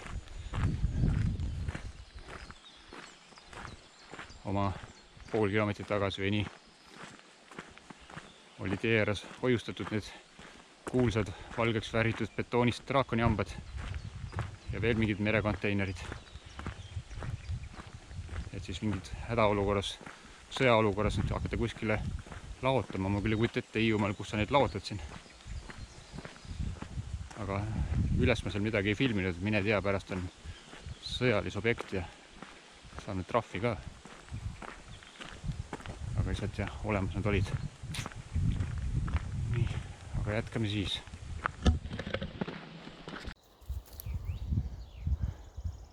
Oma 0,5 kilomeetrit tagasi või nii oli tee ääres hoiustatud need kuulsad valgeks värvitud betoonist draakoniambad ja veel mingid merekonteinerid. Et siis mingid hädaolukorras, sõjaolukorras nüüd hakata kuskile laotama. Ma küll ei kujuta ette Hiiumaal, kus sa neid laotad siin. Aga üles ma seal midagi ei filminud, mine tea, pärast on sõjalisobjekt ja saan nüüd trahvi ka. Aga lihtsalt jah, olemas nad olid. Nii, aga jätkame siis.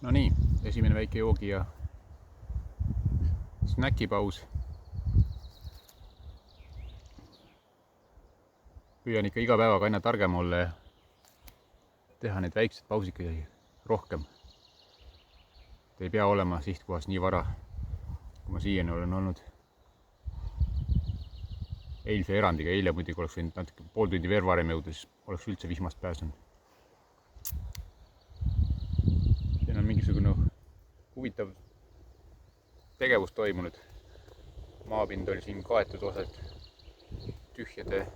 No nii, esimene väike joogi ja snäkipaus. Püüan ikka iga päevaga aina targem olla ja teha neid väikseid pausikaid rohkem. Ei pea olema sihtkohas nii vara, kui ma siiani olen olnud. Eilse erandiga, eile muidugi oleks võinud natuke 0,5 tundi veel varem jõuda, siis oleks üldse vihmast pääsenud. Siin on mingisugune huvitav tegevus toimunud. Maapind oli siin kaetud osalt tühjade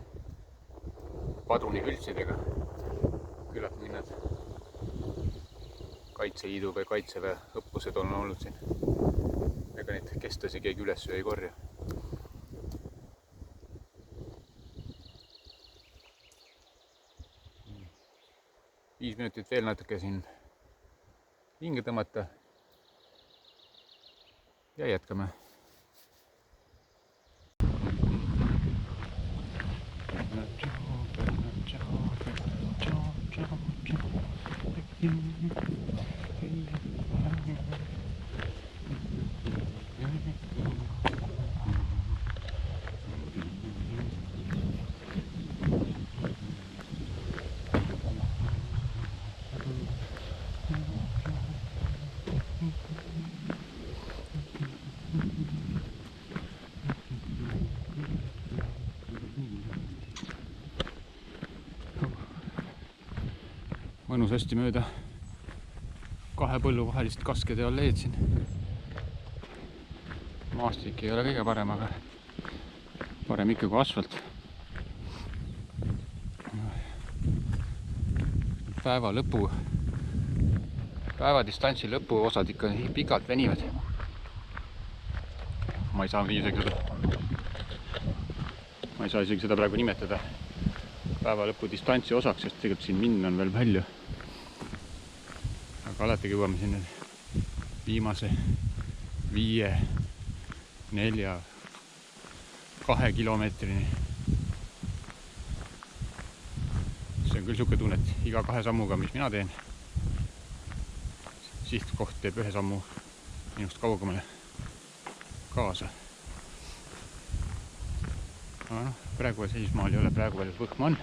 padrunikültsidega. Küllap minnad Kaitseliidu või Kaitseväe õppused on olnud siin. aga neid kestasi keegi üles ei korja. Viis minutit veel natuke siin hinge tõmmata ja jätkame. Mõnus hästi mööda kahe põllu vahelist kaskede alleed siin. Maastik ei ole kõige parem, aga parem ikka kui asfalt. Päevadistantsi lõpuosad ikka pikalt venivad. Ma ei saa isegi seda praegu nimetada päeva lõpu distantsi osaks, sest tegelikult siin minna on veel palju. Aga alati jõuame siin viimase 5, 4, 2 kilomeetrini. See on küll siuke tunne, et iga 2 sammuga, mis mina teen, sihtkoht teeb 1 sammu minust kaugemale kaasa. No, praegu seismaal ei ole, praegu veel võhma on.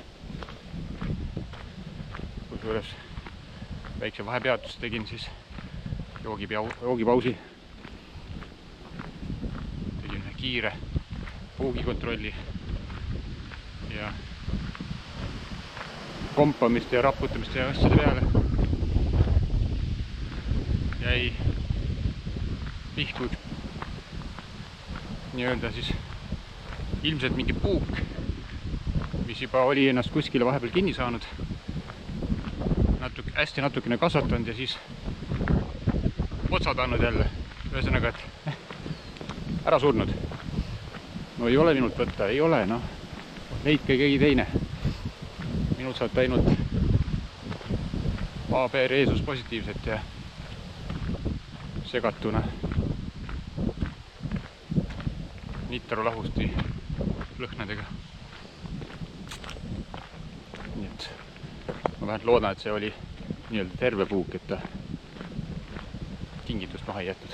Kusjuures väikse vahepeatuse tegin siis joogipausi. Tegin kiire puugikontrolli ja kompamist ja raputamist ja asjade peale. Jäi pihku üks nii-öelda siis ilmselt mingi puuk, mis juba oli ennast kuskile vahepeal kinni saanud. Hästi natukene kasvatanud ja siis otsad andnud jälle. Ühesõnaga, et ära surnud. No ei ole minult võtta, ei ole, noh. Leidke keegi teine. Minult saab ainult AB reesus positiivset ja segatuna nittaru lahusti lõhnadega. Nii et ma vähemalt loodan, et see oli nii-öelda terve puuk, et ta kingitust maha ei jätud.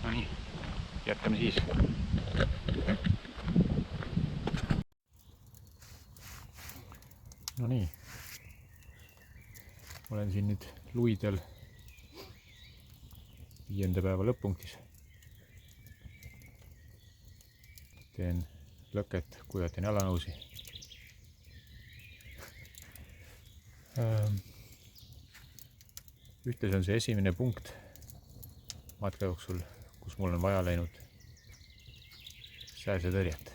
No nii, jätkame siis. No nii, olen siin nüüd luidel 5. päeva lõpppunktis. Teen lõket, kuivatan jalanõusi. Ühtlasi on see esimene punkt matka jooksul, kus mul on vaja läinud sääsetõrjet.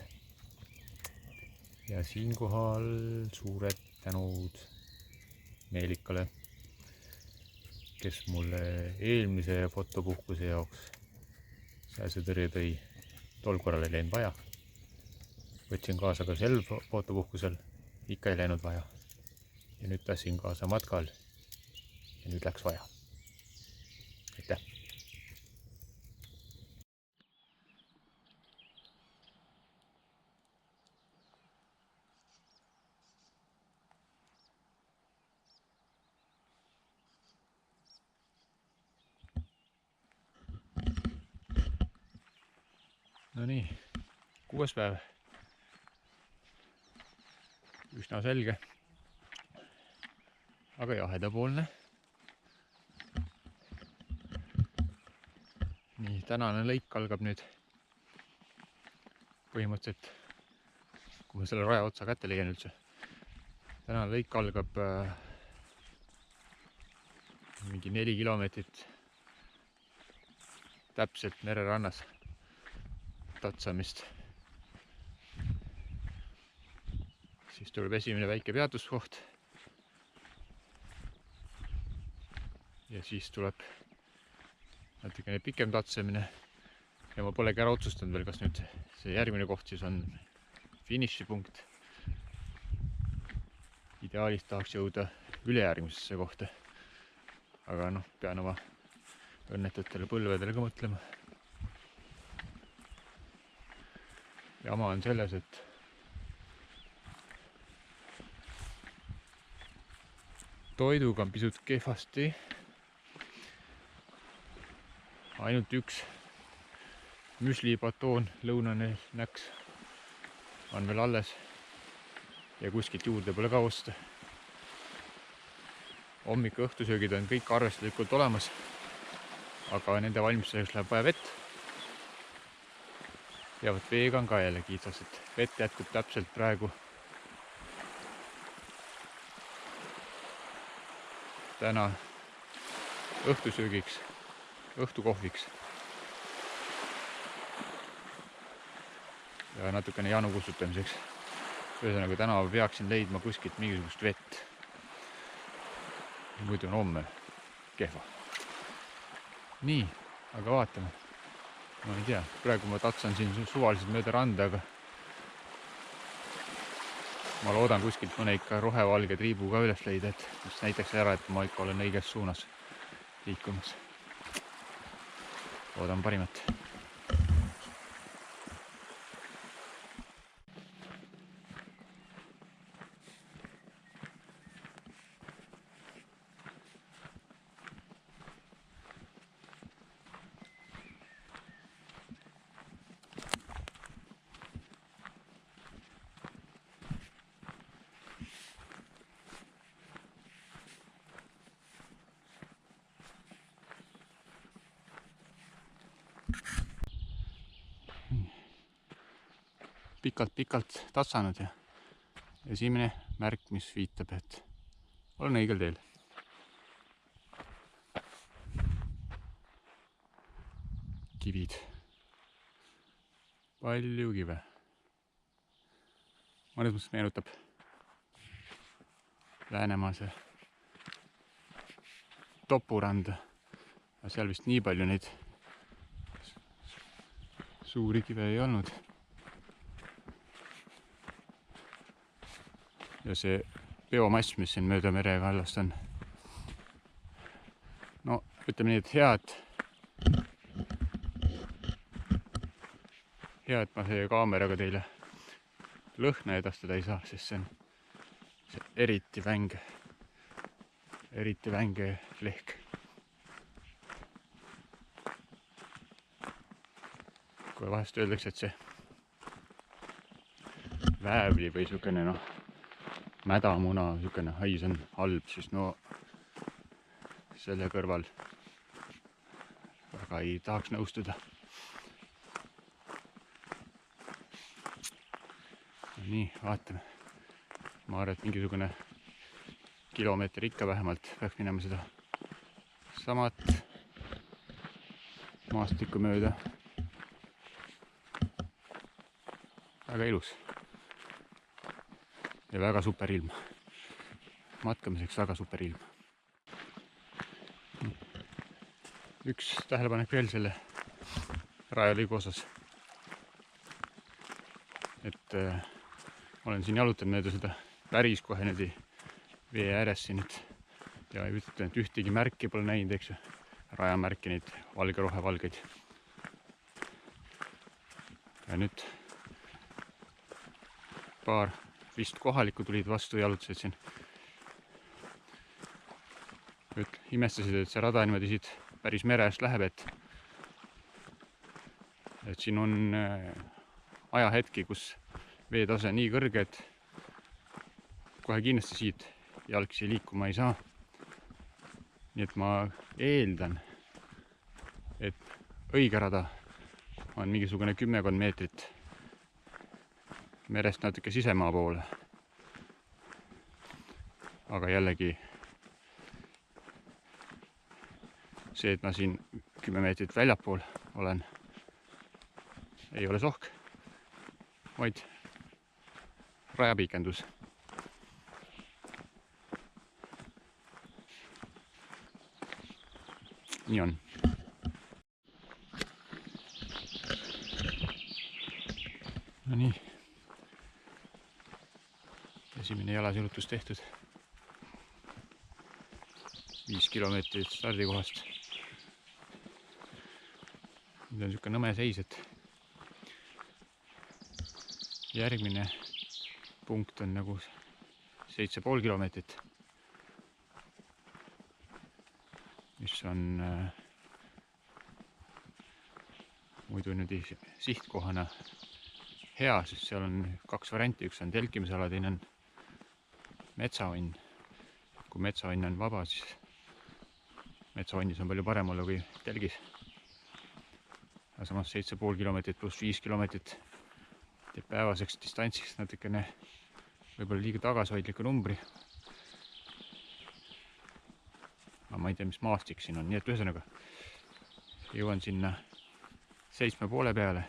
Ja siinkohal suured tänud Meelikale, kes mulle eelmise fotopuhkuse jaoks sääsetõrje tõi. Tol korral ei läinud vaja. Võtsin kaasa ka sel fotopuhkusel, ikka ei läinud vaja. Ja nüüd tassin kaasa matkal ja nüüd läks vaja. Aitäh! No nii, 6. päev. Üsna selge, aga jahedapoolne. Nii, tänane lõik algab nüüd põhimõtteliselt, kui ma selle raja otsa kätte leian üldse. Tänane lõik algab mingi 4 kilomeetrit täpselt mererannas tatsamist. Siis tuleb esimene väike peatuskoht. Ja siis tuleb natukene pikem tatsemine ja ma polegi ära otsustanud veel, kas nüüd see järgmine koht siis on finišipunkt. Ideaalis tahaks jõuda ülejärgmisesse kohta, aga noh, pean oma õnnetutele põlvedele ka mõtlema. Jama on selles, et toiduga on pisut kehvasti. Ainult üks müslibatoon, lõunane näks on veel alles ja kuskilt juurde pole ka osta. Hommiku õhtusöögid on kõik arvestuslikult olemas, aga nende valmistuseks läheb vaja vett. Ja võt veega on ka jälle kiitsas, et vett jätkub täpselt praegu täna õhtusöögiks, õhtukohviks ja natukene janu kustutamiseks. Ühesõnaga täna peaksin leidma kuskilt mingisugust vett. Muidu on homme kehva. Nii, aga vaatame. Ma ei tea, praegu ma tatsan siin suvaliselt mööda randa, aga ma loodan kuskilt mõne ikka rohevalge triibu ka üles leida, et mis näiteks ära, et ma ikka olen õiges suunas liikumas. Loodan parimat. Pikalt tatsanud ja esimene märk, mis viitab, et olen õigel teel. Kivid. Palju kive. Mõnes mõttes meenutab Läänemaa see Topuranda. Seal vist nii palju neid suuri kive ei olnud. Ja see biomass, mis siin mööda mere kallast on. No, ütleme nii, et hea, et ma see kaameraga teile lõhna edastada ei saa, sest see on eriti vänge lehk. Kui vahest öeldakse, et see väävli või sükene mädamuna, sükene hais on halb, siis no selle kõrval väga ei tahaks nõustuda. Nii, vaatame. Ma arvan, et mingisugune kilomeeter ikka vähemalt peaks minema seda samat maastikku mööda. Väga ilus. Ja väga super ilm. Matkamiseks väga super ilm. Üks tähelepanek veel selle rajalõigu osas. Et olen siin jalutanud mööda seda päris kohe nüüd vee ääres siin ja ütlen, et ühtegi märki pole näinud, eks ju. Rajamärki, neid valge-rohevalgeid. Ja nüüd paar vist kohalikku tulid vastu ja jalutasid siin. Imestasid, et see rada niimoodi siit päris mere eest läheb, et siin on ajahetki, kus veetase on nii kõrge, et kohe kindlasti siit jalgsi liikuma ei saa. Nii et ma eeldan, et õige rada on mingisugune 10 meetrit merest natuke sisemaa poole. Aga jällegi see, et ma siin 10 meetrit väljapool olen, ei ole sohk, vaid rajapikendus. Nii on. no nii, esimene jalasirutus tehtud. 5 kilomeetrit stardikohast. nüüd on niisugune nõme seis, et järgmine punkt on nagu 7,5 kilomeetrit, mis on muidu nüüd sihtkohana hea, sest seal on 2 varianti, üks on telkimisala, teine on metsaonn. kui metsaonn on vaba, siis metsaonnis on palju parem olla kui telgis. aga samas 7,5 kilomeetrit pluss 5 kilomeetrit teeb päevaseks distantsiks natukene võib-olla liiga tagasihoidliku numbri. aga ma ei tea, mis maastik siin on, nii et ühesõnaga jõuan sinna 7,5 peale,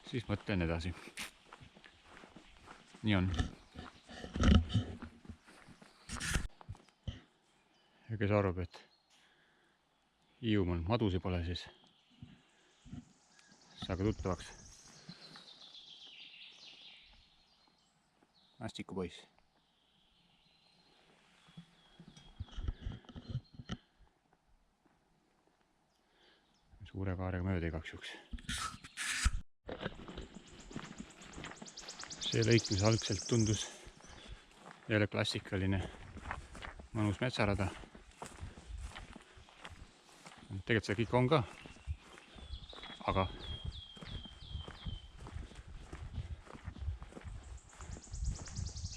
siis mõtlen edasi. nii on. ja kes arvab, et Hiiumaal madusi pole, siis saage tuttavaks. Mastikupoiss. Suure kaarega mööda igaks juhuks. See lõik, mis algselt tundus jälle klassikaline mõnus metsarada. Tegelikult see kõik on ka, aga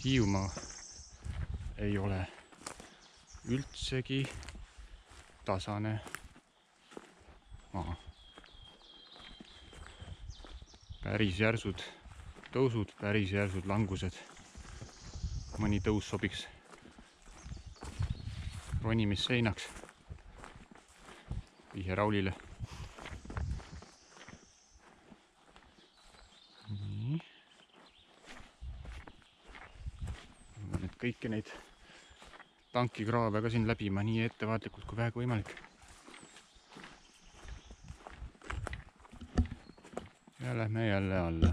Hiiumaa ei ole üldsegi tasane maa. Päris järsud tõusud, päris järsud langused. Mõni tõus sobiks ronimisseinaks. Vihje Raulile. Nii. Ma nüüd kõiki neid tankikraave ka siin läbima nii ettevaatlikult kui vähegi võimalik. Ja lähme jälle alla.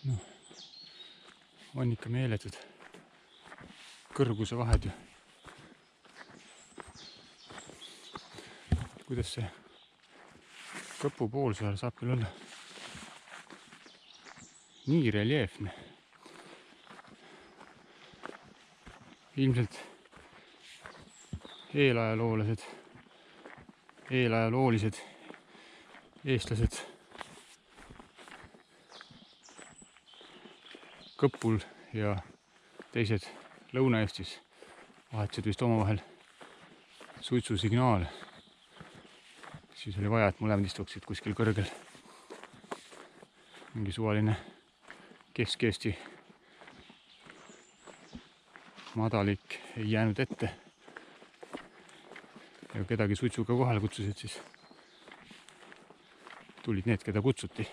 No, on ikka meeletud kõrguse vahed ju. Kuidas see Kõpu poolsaar saab küll olla nii reljeefne. Ilmselt eelajaloolised eestlased Kõpul ja teised Lõuna-Eestis vahetasid vist omavahel suitsusignaale. Siis oli vaja, et mõlemad istuksid kuskil kõrgel. Mingi suvaline Kesk-Eesti madalik ei jäänud ette. Ja kedagi suitsuga kohale kutsusid, siis tulid need, keda kutsuti.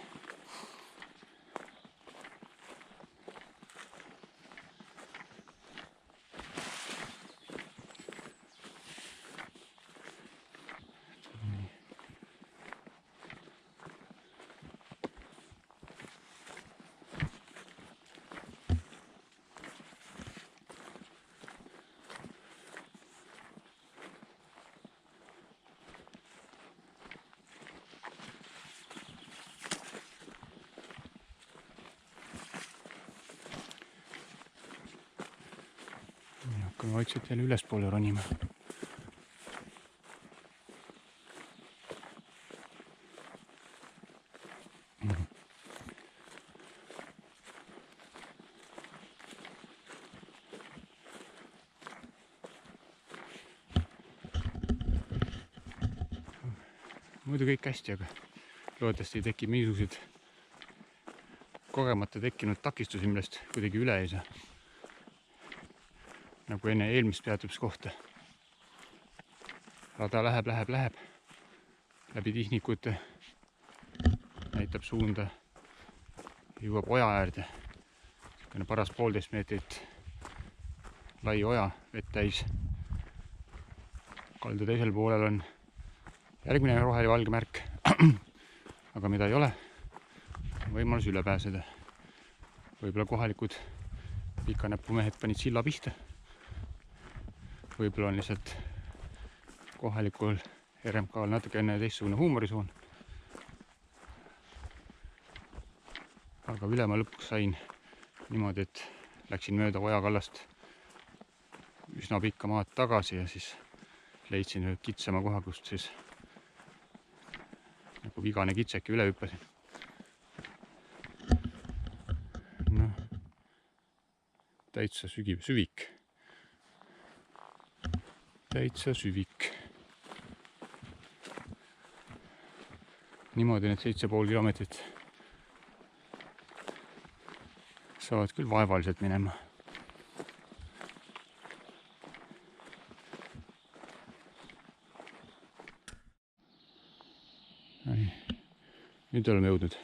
Hakkame vaikselt jälle ülespoole ronima. Muidu kõik hästi, aga loodetavasti ei teki mingisuguseid kogemata tekkinud takistusi, millest kuidagi üle ei saa. Nagu enne eelmist peatumiskohta. Rada läheb läbi tihnikute, näitab suunda, jõuab oja äärde. Selline paras 1,5 meetrit lai oja, vett täis. Kalda teisel poolel on järgmine roheline valge märk, aga mida ei ole, võimalus üle pääseda. Võib-olla kohalikud pikanäpumehed panid silla pihta. Võib-olla on lihtsalt kohalikul RMK-l natuke enne teistsugune huumorisuun. Aga üle ma lõpuks sain niimoodi, et läksin mööda Ojakallast üsna pikka maad tagasi ja siis leidsin ühe kitsama koha, kust siis nagu vigane kitseki üle hüppasin. Noh, täitsa süvik. Täitsa süvik. Niimoodi need 7,5 kilomeetrit saavad küll vaevaliselt minema. Nüüd oleme jõudnud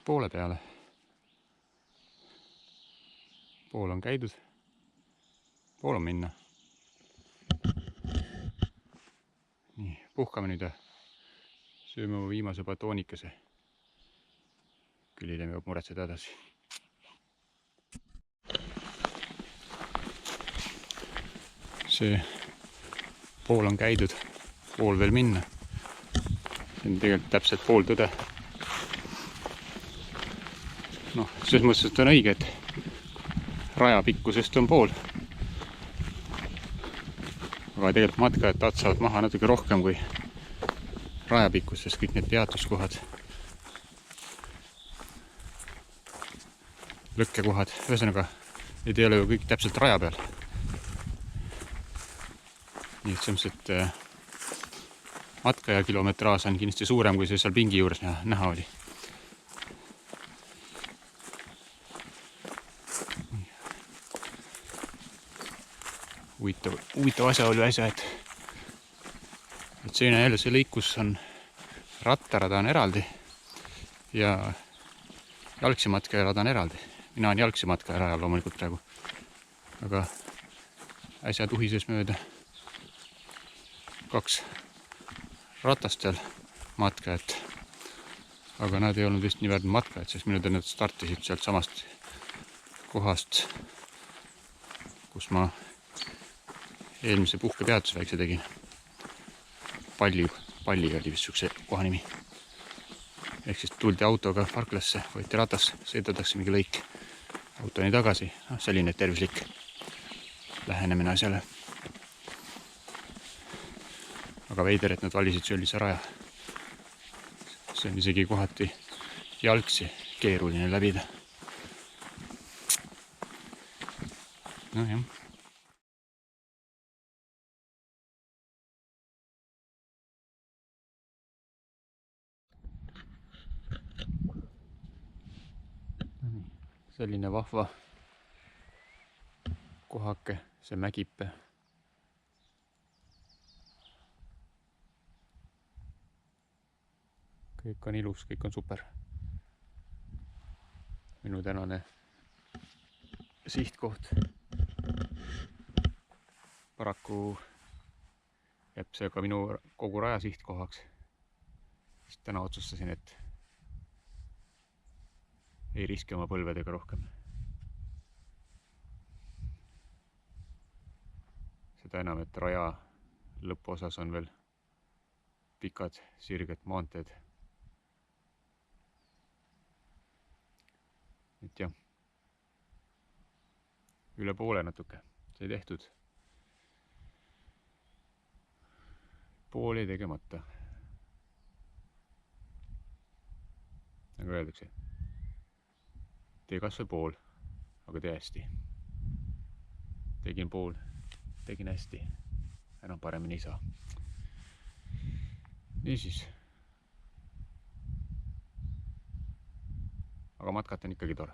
poole peale. Pool on käidud, pool on minna. Nii, puhkame nüüd ja sööme oma viimase batoonikese. Küll hiljem jõuab muretseda edasi. See pool on käidud, pool veel minna. See on tegelikult täpselt pool tõde. Noh, selles mõttes, et on õige, et raja pikkusest on pool. Aga tegelikult matkajad tatsavad maha natuke rohkem kui raja pikkusest, kõik need peatuskohad, lõkkekohad, ühesõnaga, need ei ole ju kõik täpselt raja peal. Nii et selles mõttes, et matkaja kilometraaž on kindlasti suurem, kui see seal pingi juures näha oli. Huvitav asja oli äsja, et see on jälle see lõik, kus on rattarada on eraldi ja jalgsi matkajarada on eraldi. Mina olen jalgsi matkajarajal loomulikult praegu, aga äsja tuhises mööda 2 ratast seal matkajat, aga nad ei olnud vist nii väärt matkajad, sest minu tõenäoliselt startisid sealt samast kohast, kus ma eelmise puhkepeatuse väikse tegin. Palliga oli vist sükse koha nimi. Ehk siis tuldi autoga parklasse, võeti ratas, sõidatakse mingi lõik autoni tagasi. Selline tervislik lähenemine asjale. Aga veider, et nad valisid sellise raja. See on isegi kohati jalgsi keeruline läbida. No jah. Selline vahva kohake, see Mägippe. Kõik on ilus, kõik on super. Minu tänane sihtkoht. Paraku jääb see ka minu kogu raja sihtkohaks. Sest täna otsustasin, et ei riski oma põlvedega rohkem. Seda enam, et raja lõpuosas on veel pikad sirged maanteed. Et jah, üle poole natuke sai tehtud. Pool ei tegemata. Nagu öeldakse, tee kas või pool, aga tee hästi. Tegin pool, tegin hästi. Enam paremini ei saa. Niisiis. Aga matkata on ikkagi tore.